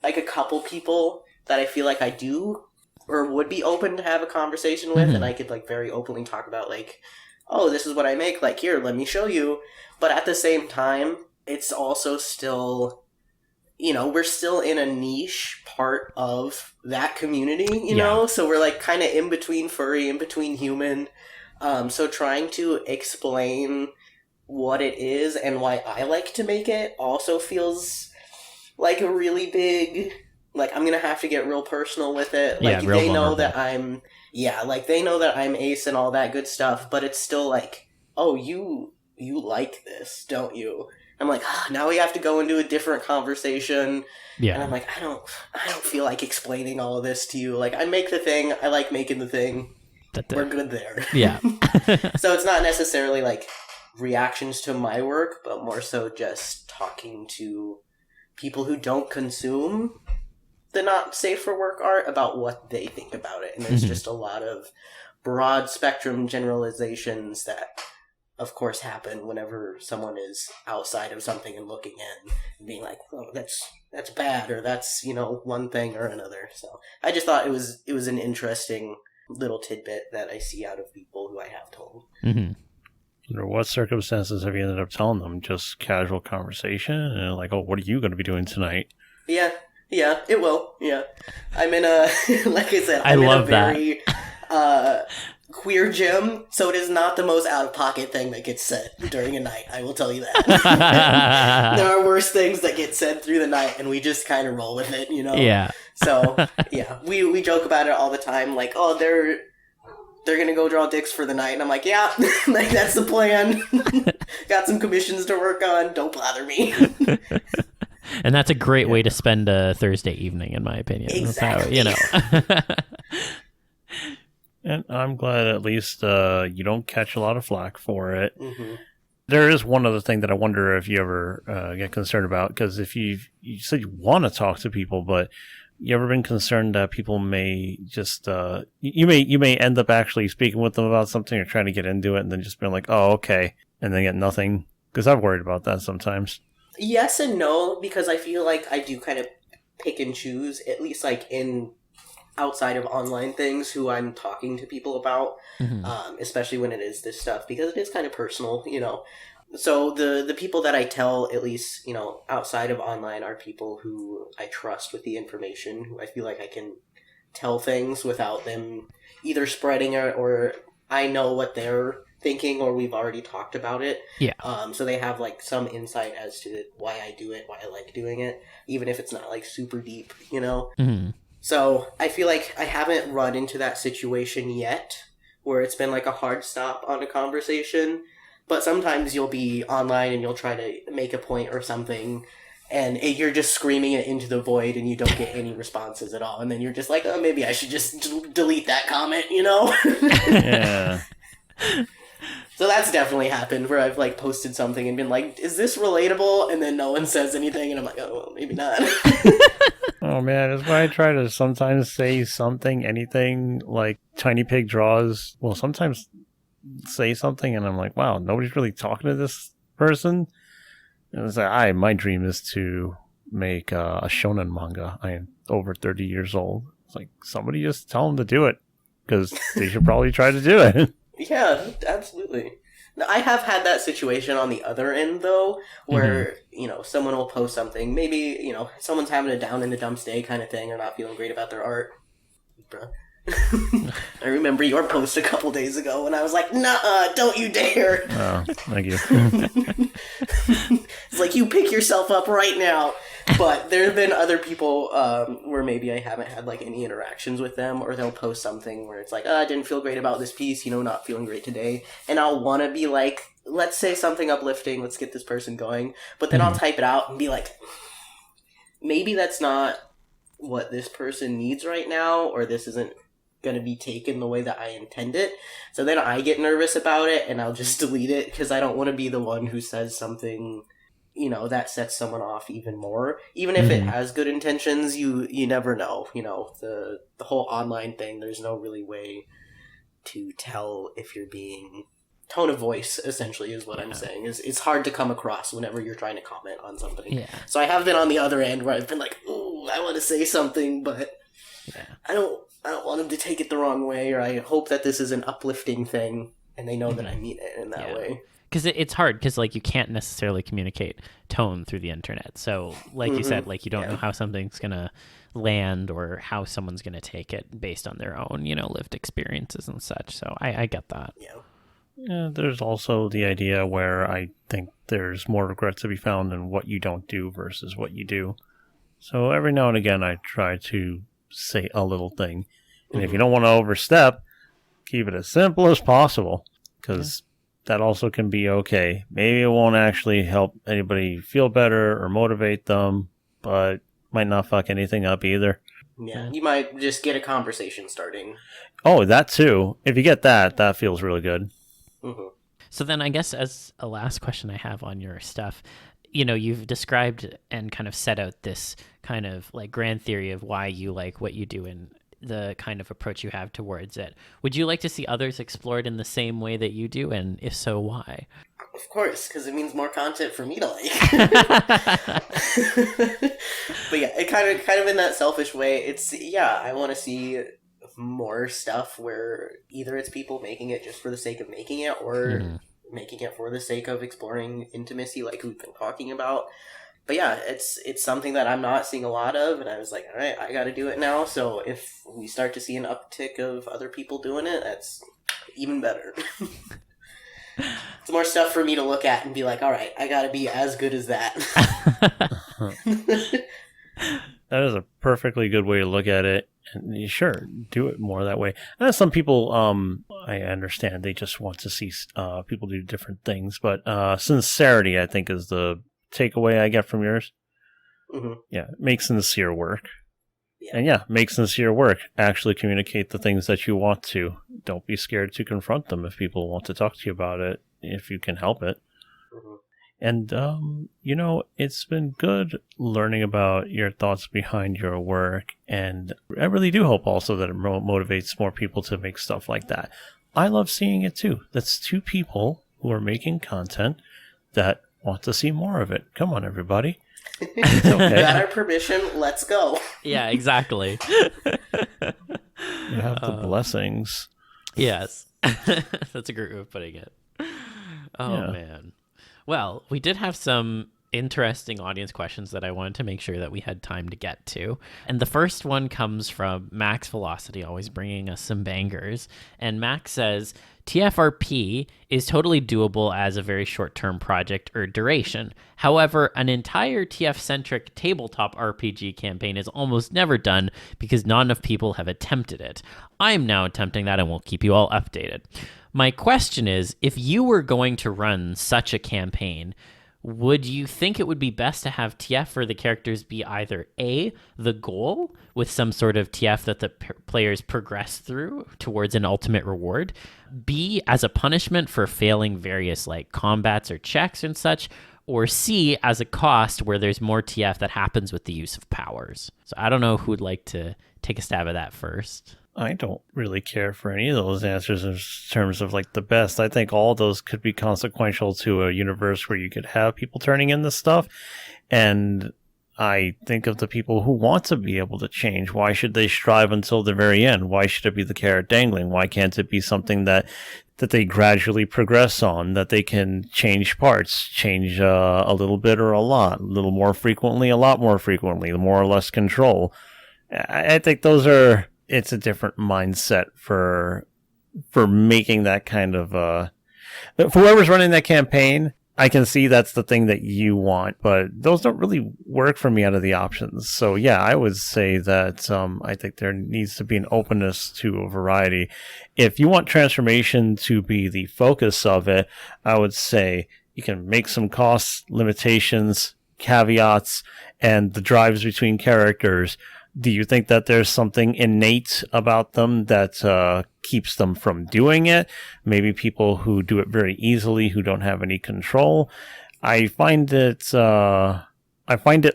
like a couple people that I feel like I do or would be open to have a conversation with, and I could like very openly talk about like, oh, this is what I make, like, here, let me show you. But at the same time, it's also still, you know, we're still in a niche part of that community, you know? So we're, like, kind of in between furry, in between human. So trying to explain what it is and why I like to make it also feels like a really big... Like, I'm going to have to get real personal with it. Like, they know that I'm... Yeah, like, they know that I'm ace and all that good stuff, but it's still like, oh, you like this, don't you? I'm like, now we have to go into a different conversation. Yeah. And I'm like, I don't feel like explaining all of this to you. Like, I make the thing, I like making the thing. We're good there. Yeah. So it's not necessarily, like, reactions to my work, but more so just talking to people who don't consume the not safe for work art about what they think about it. And there's just a lot of broad spectrum generalizations that, of course, happen whenever someone is outside of something and looking in and being like, oh, that's bad, or that's, you know, one thing or another. So I just thought it was an interesting little tidbit that I see out of people who I have told. Under what circumstances have you ended up telling them? Just casual conversation? And like, oh, what are you going to be doing tonight? Yeah, it will. Yeah. I'm in a, like I said, I'm in a very queer gym, so it is not the most out-of-pocket thing that gets said during a night, I will tell you that. There are worse things that get said through the night, and we just kind of roll with it, you know? Yeah. So, yeah, we joke about it all the time, like, oh, they're going to go draw dicks for the night, and I'm like, yeah, like, that's the plan. Got some commissions to work on, don't bother me. And that's a great way to spend a Thursday evening, in my opinion. Exactly. You know. And I'm glad at least you don't catch a lot of flack for it. There is one other thing that I wonder if you ever get concerned about, because if you said you want to talk to people, but you ever been concerned that people may just you may end up actually speaking with them about something or trying to get into it and then just being like, oh, okay, and then get nothing? Because I've worried about that sometimes. Yes and no, because I feel like I do kind of pick and choose, at least like in outside of online things, who I'm talking to people about, especially when it is this stuff, because it is kind of personal, you know. So the people that I tell, at least, you know, outside of online, are people who I trust with the information, who I feel like I can tell things without them either spreading it, or I know what they're thinking, or we've already talked about it. Yeah. So they have like some insight as to why I do it, why I like doing it, even if it's not like super deep, you know? So I feel like I haven't run into that situation yet where it's been like a hard stop on a conversation, but sometimes you'll be online and you'll try to make a point or something, and you're just screaming it into the void and you don't get any responses at all. And then you're just like, oh, maybe I should just delete that comment, you know? Yeah. So that's definitely happened, where I've like posted something and been like, is this relatable? And then no one says anything, and I'm like, oh, well, maybe not. Oh man, that's why I try to sometimes say something, anything, like Tiny Pig draws. Well, sometimes say something and I'm like, wow, nobody's really talking to this person. And it's like, my dream is to make a shonen manga. I am over 30 years old. It's like, somebody just tell them to do it, because they should probably try to do it. Yeah, absolutely. I have had that situation on the other end, though, where, someone will post something. Maybe, someone's having a down in the dumps day kind of thing, or not feeling great about their art. Bruh. I remember your post a couple days ago, and I was like, "Nuh-uh, don't you dare!" Oh, thank you. It's like, you pick yourself up right now. But there have been other people where maybe I haven't had like any interactions with them, or they'll post something where it's like, I didn't feel great about this piece, not feeling great today. And I'll want to be like, let's say something uplifting, let's get this person going. But then I'll type it out and be like, maybe that's not what this person needs right now, or this isn't going to be taken the way that I intend it. So then I get nervous about it, and I'll just delete it, because I don't want to be the one who says something that sets someone off even more. Even if it has good intentions, you never know. The whole online thing, there's no really way to tell if you're being... Tone of voice, essentially, is what I'm saying. It's hard to come across whenever you're trying to comment on something. Yeah. So I have been on the other end where I've been like, ooh, I want to say something, but I don't want them to take it the wrong way, or I hope that this is an uplifting thing, and they know that I mean it in that way. Because it's hard, because like you can't necessarily communicate tone through the internet. So like you said, like you don't know how something's gonna land or how someone's gonna take it based on their own lived experiences and such. So I get that. Yeah, there's also the idea where I think there's more regret to be found in what you don't do versus what you do. So every now and again I try to say a little thing, and if you don't want to overstep, keep it as simple as possible, because that also can be okay. Maybe it won't actually help anybody feel better or motivate them, but might not fuck anything up either. Yeah, you might just get a conversation starting. Oh, that too. If you get that feels really good. So then I guess as a last question I have on your stuff, you've described and kind of set out this kind of like grand theory of why you like what you do and the kind of approach you have towards it. Would you like to see others explored in the same way that you do? And if so, why? Of course, because it means more content for me to like. But yeah, it kind of in that selfish way. I want to see more stuff where either it's people making it just for the sake of making it, or making it for the sake of exploring intimacy, like we've been talking about. But yeah, it's something that I'm not seeing a lot of, and I was like, all right, I got to do it now. So if we start to see an uptick of other people doing it, that's even better. It's more stuff for me to look at and be like, all right, I got to be as good as that. That is a perfectly good way to look at it. And you sure do it more that way. And some people, I understand, they just want to see people do different things. But sincerity, I think, is the takeaway I get from yours. Yeah, make sincere work. And make sincere work. Actually communicate the things that you want to. Don't be scared to confront them if people want to talk to you about it, if you can help it. And, it's been good learning about your thoughts behind your work. And I really do hope also that it motivates more people to make stuff like that. I love seeing it too. That's two people who are making content that want to see more of it. Come on, everybody. It's okay. Got our permission. Let's go. Yeah, exactly. You have the blessings. Yes. That's a great way of putting it. Man. Well, we did have some interesting audience questions that I wanted to make sure that we had time to get to. And the first one comes from Max Velocity, always bringing us some bangers. And Max says, TFRP is totally doable as a very short-term project or duration. However, an entire TF-centric tabletop RPG campaign is almost never done because not enough people have attempted it. I am now attempting that and will keep you all updated. My question is, if you were going to run such a campaign, would you think it would be best to have TF for the characters be either A, the goal, with some sort of TF that the players progress through towards an ultimate reward, B, as a punishment for failing various like combats or checks and such, or C, as a cost where there's more TF that happens with the use of powers? So I don't know who would like to take a stab at that first. I don't really care for any of those answers in terms of like the best. I think all of those could be consequential to a universe where you could have people turning in this stuff. And I think of the people who want to be able to change. Why should they strive until the very end? Why should it be the carrot dangling? Why can't it be something that they gradually progress on, that they can change parts, change a little bit or a little more frequently, a lot more frequently, more or less control. I think it's a different mindset for making that kind of, for whoever's running that campaign. I can see that's the thing that you want, but those don't really work for me out of the options. So yeah, I would say that I think there needs to be an openness to a variety. If you want transformation to be the focus of it, I would say you can make some cost limitations, caveats, and the drives between characters. Do you think that there's something innate about them that keeps them from doing it? Maybe people who do it very easily, who don't have any control. I find it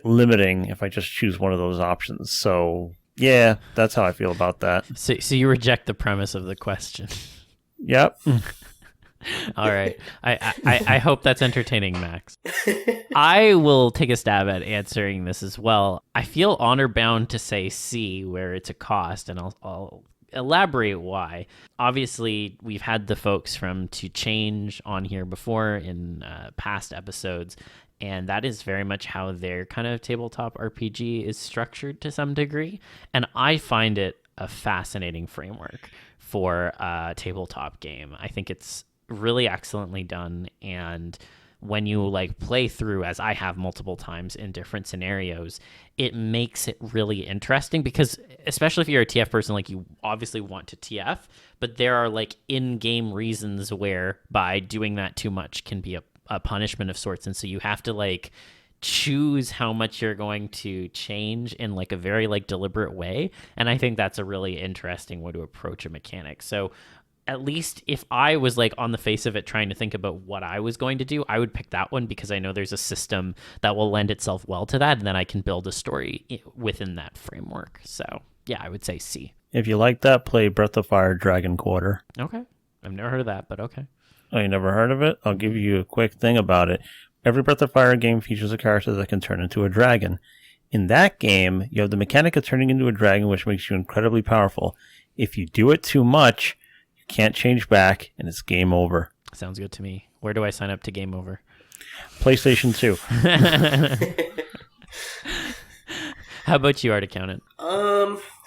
limiting if I just choose one of those options. So yeah, that's how I feel about that. So you reject the premise of the question. Yep. All right. I hope that's entertaining, Max. I will take a stab at answering this as well. I feel honor bound to say C, where it's a cost, and I'll elaborate why. Obviously, we've had the folks from To Change on here before in past episodes, and that is very much how their kind of tabletop RPG is structured to some degree. And I find it a fascinating framework for a tabletop game. I think it's really excellently done, and when you like play through, as I have multiple times in different scenarios, it makes it really interesting, because especially if you're a TF person, like, you obviously want to TF, but there are like in-game reasons where by doing that too much can be a punishment of sorts, and so you have to like choose how much you're going to change in like a very like deliberate way. And I think that's a really interesting way to approach a mechanic. So at least if I was like on the face of it trying to think about what I was going to do, I would pick that one, because I know there's a system that will lend itself well to that, and then I can build a story within that framework. So yeah, I would say C. If you like that, play Breath of Fire Dragon Quarter. Okay. I've never heard of that, but okay. Oh, you never heard of it? I'll give you a quick thing about it. Every Breath of Fire game features a character that can turn into a dragon. In that game, you have the mechanic of turning into a dragon, which makes you incredibly powerful. If you do it too much, can't change back, and it's game over. Sounds good to me. Where do I sign up to game over? PlayStation 2. How about you, Art Accountant?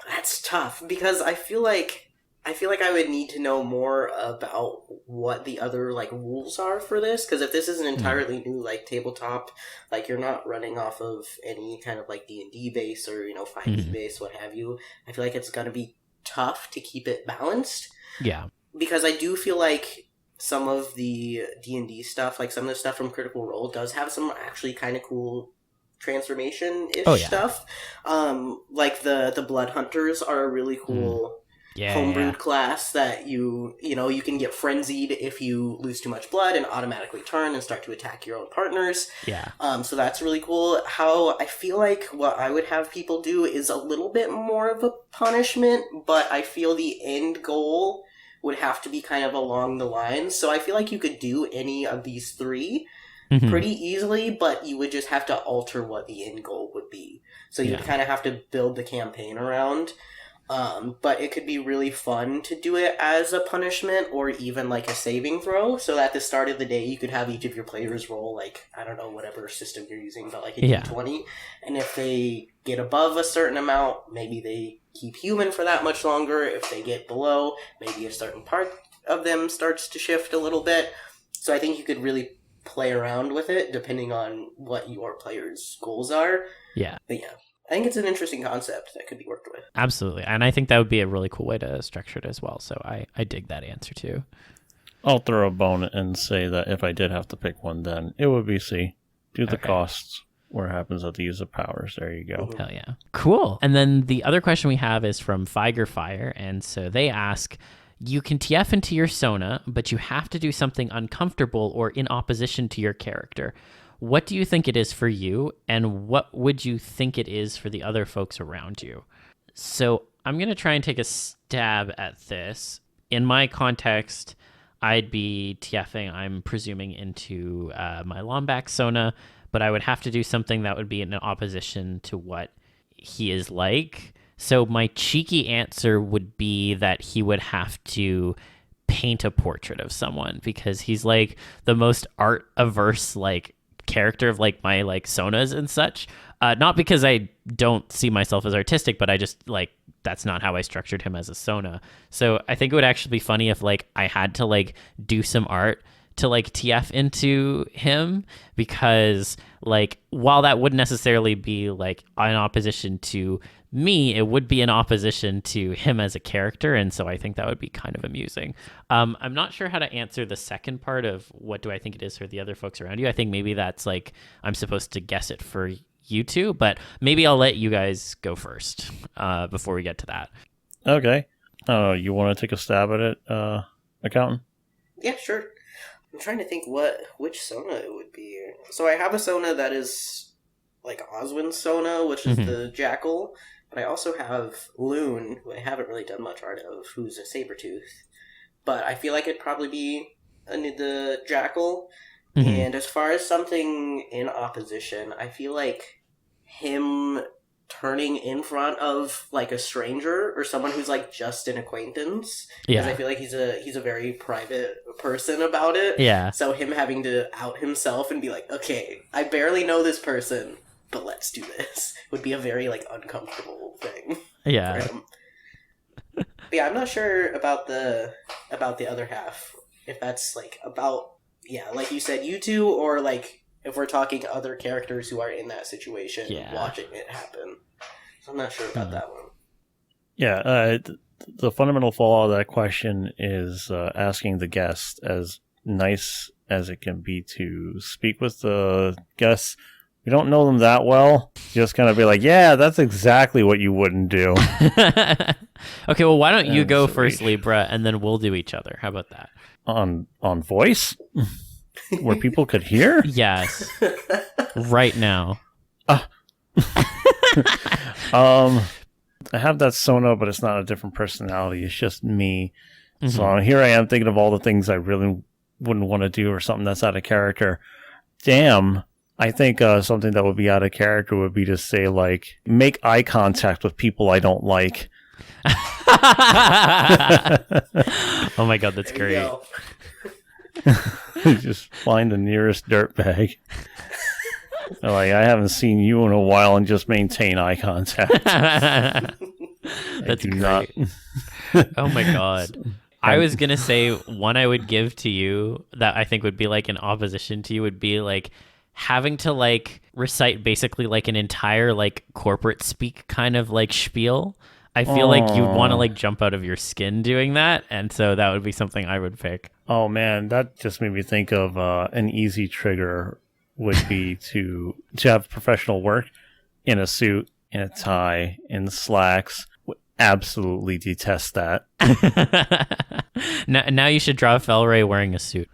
That's tough, because I feel like I would need to know more about what the other like rules are for this, because if this is an entirely new like tabletop, like you're not running off of any kind of like D&D base or 5e base, what have you, I feel like it's gonna be tough to keep it balanced. Yeah. Because I do feel like some of the D&D stuff, like some of the stuff from Critical Role, does have some actually kind of cool transformation-ish stuff. Like the Blood Hunters are a really cool homebrewed class that you can get frenzied if you lose too much blood and automatically turn and start to attack your own partners. Yeah. So that's really cool. How I feel like what I would have people do is a little bit more of a punishment, but I feel the end goal would have to be kind of along the lines. So I feel like you could do any of these three pretty easily, but you would just have to alter what the end goal would be. So you'd kind of have to build the campaign around. But it could be really fun to do it as a punishment or even like a saving throw. So at the start of the day, you could have each of your players roll like, I don't know, whatever system you're using, but like a D20. And if they get above a certain amount, maybe they keep human for that much longer. If they get below, maybe a certain part of them starts to shift a little bit. So I think you could really play around with it depending on what your players' goals are. Yeah. But yeah. I think it's an interesting concept that could be worked with. Absolutely. And I think that would be a really cool way to structure it as well. So I dig that answer too. I'll throw a bone and say that if I did have to pick one, then it would be C. Do the costs where it happens at the use of powers. There you go. Hell yeah. Cool. And then the other question we have is from Figer Fire. And so they ask, you can TF into your Sona, but you have to do something uncomfortable or in opposition to your character. What do you think it is for you, and what would you think it is for the other folks around you? So I'm going to try and take a stab at this. In my context, I'd be TFing, I'm presuming, into my Lombax Sona, but I would have to do something that would be in opposition to what he is like. So my cheeky answer would be that he would have to paint a portrait of someone, because he's like the most art averse like character of like my like Sonas and such. Not because I don't see myself as artistic, but I just like that's not how I structured him as a Sona. So I think it would actually be funny if like I had to like do some art to like TF into him, because like while that wouldn't necessarily be like in opposition to me, it would be in opposition to him as a character, and so I think that would be kind of amusing. I'm not sure how to answer the second part of what do I think it is for the other folks around you. I think maybe that's like I'm supposed to guess it for you two, but maybe I'll let you guys go first before we get to that. Okay. You want to take a stab at it, accountant? Yeah, sure. I'm trying to think which Sona it would be. So I have a Sona that is like Ozwin's Sona, which is the Jackal, but I also have Loon, who I haven't really done much art of, who's a Sabertooth. But I feel like it'd probably be the Jackal. And as far as something in opposition, I feel like him turning in front of like a stranger or someone who's like just an acquaintance, because I feel like he's a very private person about it. Yeah. So him having to out himself and be like, okay, I barely know this person, but let's do this, would be a very like uncomfortable thing. Yeah. For him. But yeah, I'm not sure about the other half. If that's like about, yeah, like you said, you two, or like if we're talking other characters who are in that situation, watching it happen. So I'm not sure about that one. Yeah, the fundamental flaw of that question is asking the guest, as nice as it can be to speak with the guests. We don't know them that well. Just kind of be like, yeah, that's exactly what you wouldn't do. Okay, well, why don't you go first, Libra, and then we'll do each other. How about that? On voice? Where people could hear? Yes. Right now. I have that Sona, but it's not a different personality. It's just me. So here I am thinking of all the things I really wouldn't want to do, or something that's out of character. Damn. I think something that would be out of character would be to say, like, make eye contact with people I don't like. Oh my god, that's great. Just find the nearest dirtbag. Like, I haven't seen you in a while, and just maintain eye contact. That's great. Oh my god. I was going to say one I would give to you that I think would be like in opposition to you would be like having to like recite basically like an entire like corporate speak kind of like spiel. I feel like you'd want to like jump out of your skin doing that, and so that would be something I would pick. Oh man, that just made me think of an easy trigger would be to have professional work in a suit, in a tie, in slacks. Would absolutely detest that. Now you should draw Felray wearing a suit.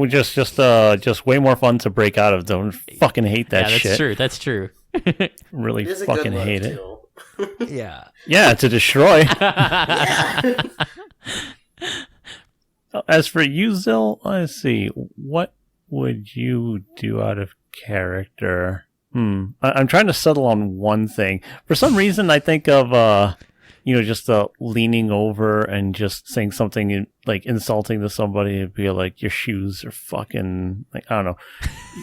Just way more fun to break out of. Don't fucking hate that shit. That's true. Really fucking hate it. Yeah. Yeah, to destroy. Yeah. As for you, Zil, let's see. What would you do out of character? I'm trying to settle on one thing. For some reason, I think of, just leaning over and just saying something like insulting to somebody. It'd be like, your shoes are fucking, like, I don't know.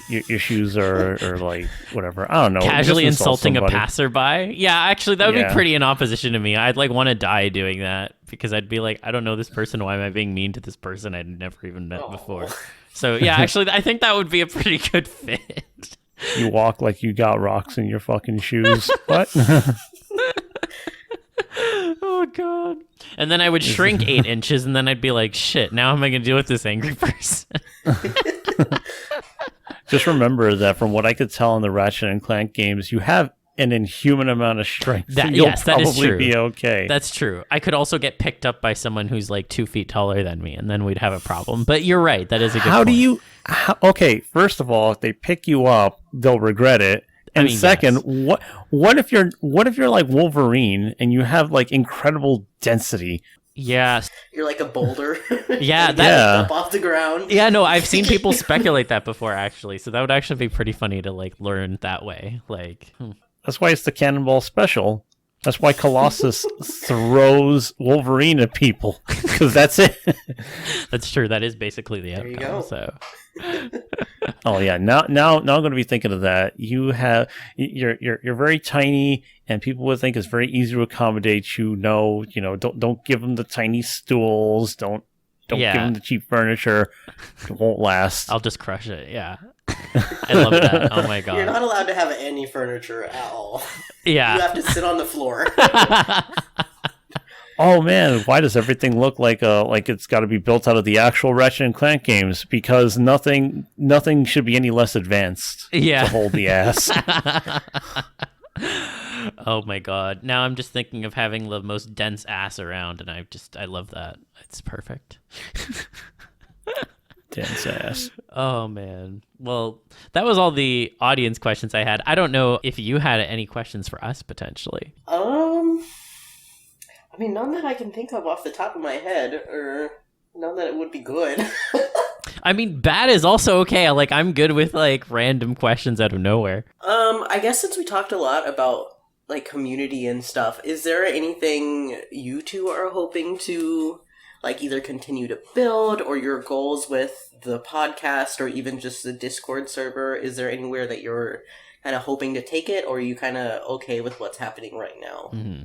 Your shoes are like, whatever. I don't know. Casually insulting a passerby. Yeah, actually, that would be pretty in opposition to me. I'd like want to die doing that, because I'd be like, I don't know this person. Why am I being mean to this person I'd never even met before? So yeah, actually, I think that would be a pretty good fit. You walk like you got rocks in your fucking shoes. What? Oh god. And then I would shrink 8 inches, and then I'd be like, shit, now how am I gonna deal with this angry person? Just remember that from what I could tell in the Ratchet and Clank games, you have an inhuman amount of strength. That is true. Be okay. That's true. I could also get picked up by someone who's like 2 feet taller than me, and then we'd have a problem. But you're right. That is a good point. Okay, first of all, if they pick you up, they'll regret it. And mean, second, yes. what if you're like Wolverine and you have like incredible density? Yeah. You're like a boulder. Yeah, Like, that- up off the ground. Yeah, no, I've seen people speculate that before, actually. So that would actually be pretty funny to like learn that way. Like, That's why it's the Cannonball Special. That's why Colossus throws Wolverine at people, because that's it. that's true. That is basically the There you outcome. go. So, Oh yeah, now I'm going to be thinking of that. You're very tiny, and people would think it's very easy to accommodate you. No, don't give them the tiny stools. Don't give them the cheap furniture. It won't last. I'll just crush it. Yeah. I love that. Oh my God. You're not allowed to have any furniture at all. Yeah. You have to sit on the floor. Oh man, why does everything look like it's got to be built out of the actual Ratchet and Clank games? Because nothing should be any less advanced Yeah. to hold the ass. Oh my God. Now I'm just thinking of having the most dense ass around, and I love that. It's perfect. Dense ass. Oh man. Well, that was all the audience questions I had. I don't know if you had any questions for us potentially. I mean, none that I can think of off the top of my head, or none that it would be good. I mean, bad is also okay. Like, I'm good with like random questions out of nowhere. I guess since we talked a lot about like community and stuff, is there anything you two are hoping to like either continue to build, or your goals with the podcast, or even just the Discord server? Is there anywhere that you're kind of hoping to take it, or are you kind of okay with what's happening right now? Mm-hmm.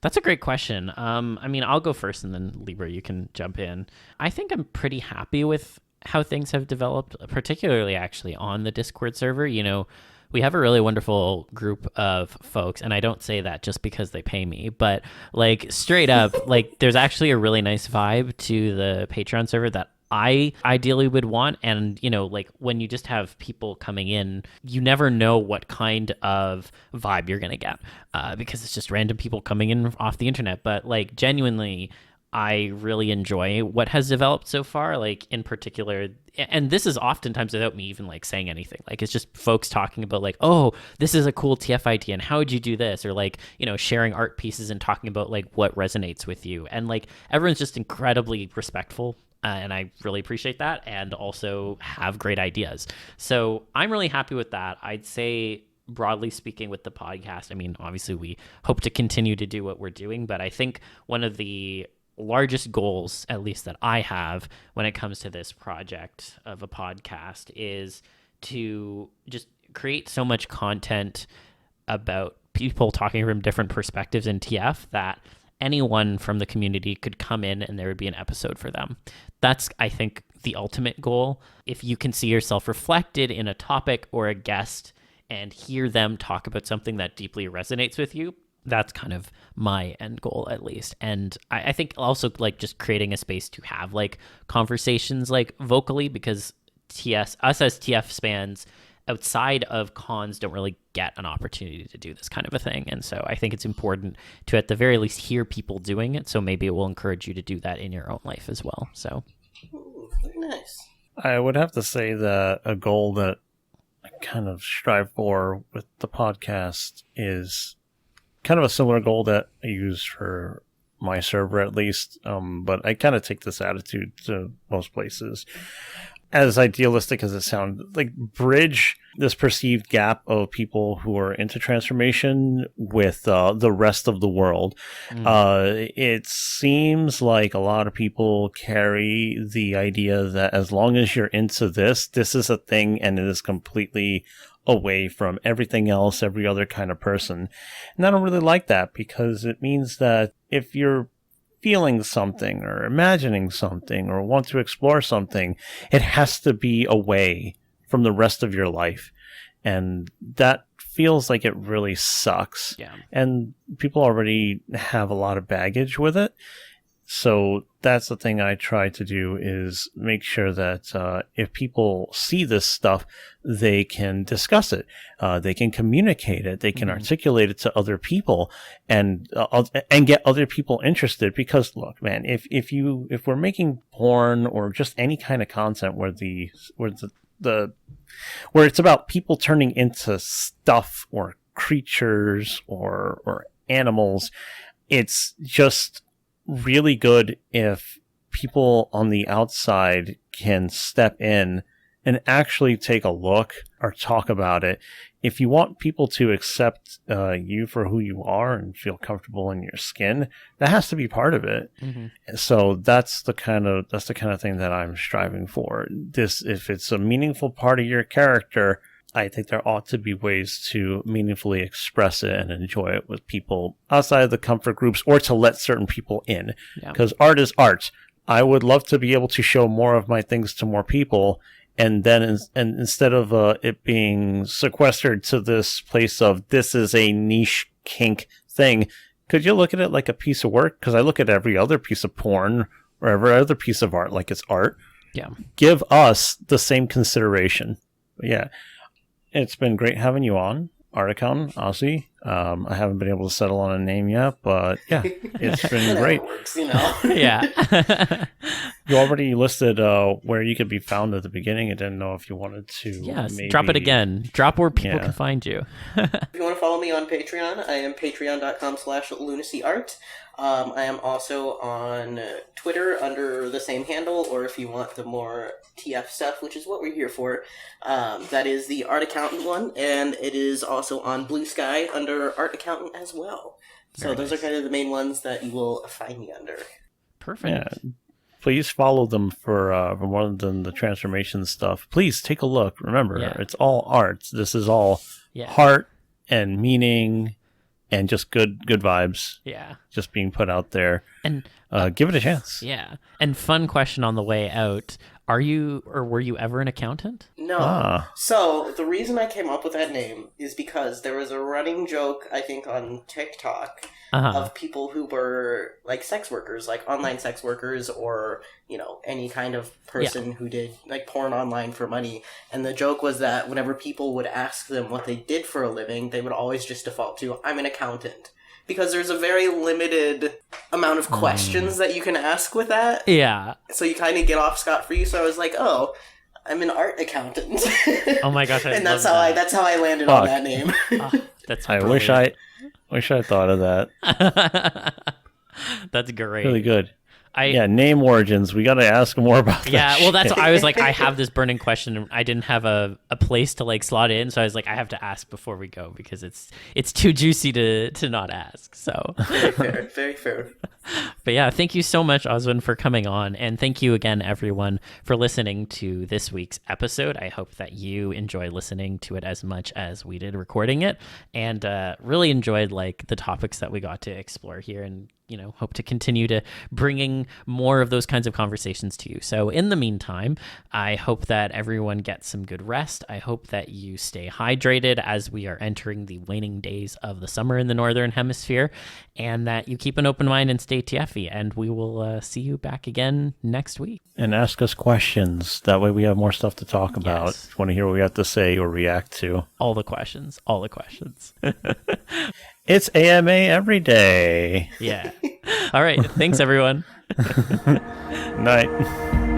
That's a great question. I mean, I'll go first, and then Libra, you can jump in. I think I'm pretty happy with how things have developed, particularly actually on the Discord server. We have a really wonderful group of folks, and I don't say that just because they pay me, but like straight up, like there's actually a really nice vibe to the Patreon server that I ideally would want. And, like when you just have people coming in, you never know what kind of vibe you're going to get because it's just random people coming in off the internet. But like genuinely, I really enjoy what has developed so far, like in particular. And this is oftentimes without me even like saying anything. Like it's just folks talking about like, oh, this is a cool TF idea, and how would you do this? Or like, sharing art pieces and talking about like what resonates with you. And like everyone's just incredibly respectful. And I really appreciate that, and also have great ideas. So I'm really happy with that. I'd say, broadly speaking, with the podcast, I mean, obviously we hope to continue to do what we're doing, but I think one of the largest goals, at least that I have when it comes to this project of a podcast, is to just create so much content about people talking from different perspectives in TF that anyone from the community could come in and there would be an episode for them. That's, I think, the ultimate goal. If you can see yourself reflected in a topic or a guest and hear them talk about something that deeply resonates with you, that's kind of my end goal, at least. And I think also like just creating a space to have like conversations like vocally, because us as TF fans outside of cons don't really get an opportunity to do this kind of a thing. And so I think it's important to at the very least hear people doing it. So maybe it will encourage you to do that in your own life as well. So Very nice. I would have to say that a goal that I kind of strive for with the podcast is kind of a similar goal that I use for my server, at least. But I kind of take this attitude to most places. As idealistic as it sounds, like bridge this perceived gap of people who are into transformation with the rest of the world. It seems like a lot of people carry the idea that as long as you're into this is a thing, and it is completely away from everything else, every other kind of person. And I don't really like that, because it means that if you're feeling something or imagining something or want to explore something, it has to be away from the rest of your life. And that feels like it really sucks. yeah. And people already have a lot of baggage with it. So that's the thing I try to do, is make sure that if people see this stuff, they can discuss it, they can communicate it, they can articulate it to other people, and get other people interested. Because look, man, if we're making porn or just any kind of content where the where it's about people turning into stuff or creatures or animals. It's just really good if people on the outside can step in and actually take a look or talk about it. If you want people to accept you for who you are and feel comfortable in your skin, that has to be part of it. Mm-hmm. So that's the kind of thing that I'm striving for. If it's a meaningful part of your character, I think there ought to be ways to meaningfully express it and enjoy it with people outside of the comfort groups, or to let certain people in. Because art is art. I would love to be able to show more of my things to more people. And then instead of it being sequestered to this place of this is a niche kink thing, could you look at it like a piece of work? Because I look at every other piece of porn or every other piece of art like it's art. Yeah. Give us the same consideration. But yeah. It's been great having you on, Articon, Ozzy. I haven't been able to settle on a name yet, but yeah, it's been great. Works, Yeah. You already listed where you could be found at the beginning. I didn't know if you wanted to. Yes, maybe... drop it again. Drop where people can find you. If you want to follow me on Patreon, I am patreon.com/lunacyart. I am also on Twitter under the same handle, or if you want the more TF stuff, which is what we're here for, that is the Art Accountant one, and it is also on Blue Sky under Art Accountant as well. So those are kind of the main ones that you will find me under. Perfect. Yeah. Please follow them for more than the transformation stuff. Please take a look. Remember, it's all art. This is all heart and meaning and just good vibes. Yeah. Just being put out there. And give it a chance. Yeah. And fun question on the way out. Are you or were you ever an accountant? No. So the reason I came up with that name is because there was a running joke, I think, on TikTok of people who were like sex workers, like online sex workers, or, any kind of person who did like porn online for money. And the joke was that whenever people would ask them what they did for a living, they would always just default to, I'm an accountant. Because there's a very limited amount of questions that you can ask with that. Yeah. So you kind of get off scot-free. So I was like, oh, I'm an art accountant. Oh my gosh, and that's how I landed on that name. That's I wish I thought of that. That's great. Really good. Name origins. We got to ask more about that. Yeah, well, that's what I was like, I have this burning question, and I didn't have a place to like slot in, so I was like, I have to ask before we go because it's too juicy to not ask. So very fair, very fair. But yeah, thank you so much, Ozwin, for coming on, and thank you again, everyone, for listening to this week's episode. I hope that you enjoy listening to it as much as we did recording it, and really enjoyed like the topics that we got to explore here, and hope to continue to bringing more of those kinds of conversations to you. So in the meantime, I hope that everyone gets some good rest. I hope that you stay hydrated as we are entering the waning days of the summer in the Northern Hemisphere, and that you keep an open mind and stay TFy. And we will see you back again next week. And ask us questions. That way we have more stuff to talk about. Yes. If you want to hear what we have to say or react to. All the questions. It's AMA every day. Yeah. All right. Thanks, everyone. Night.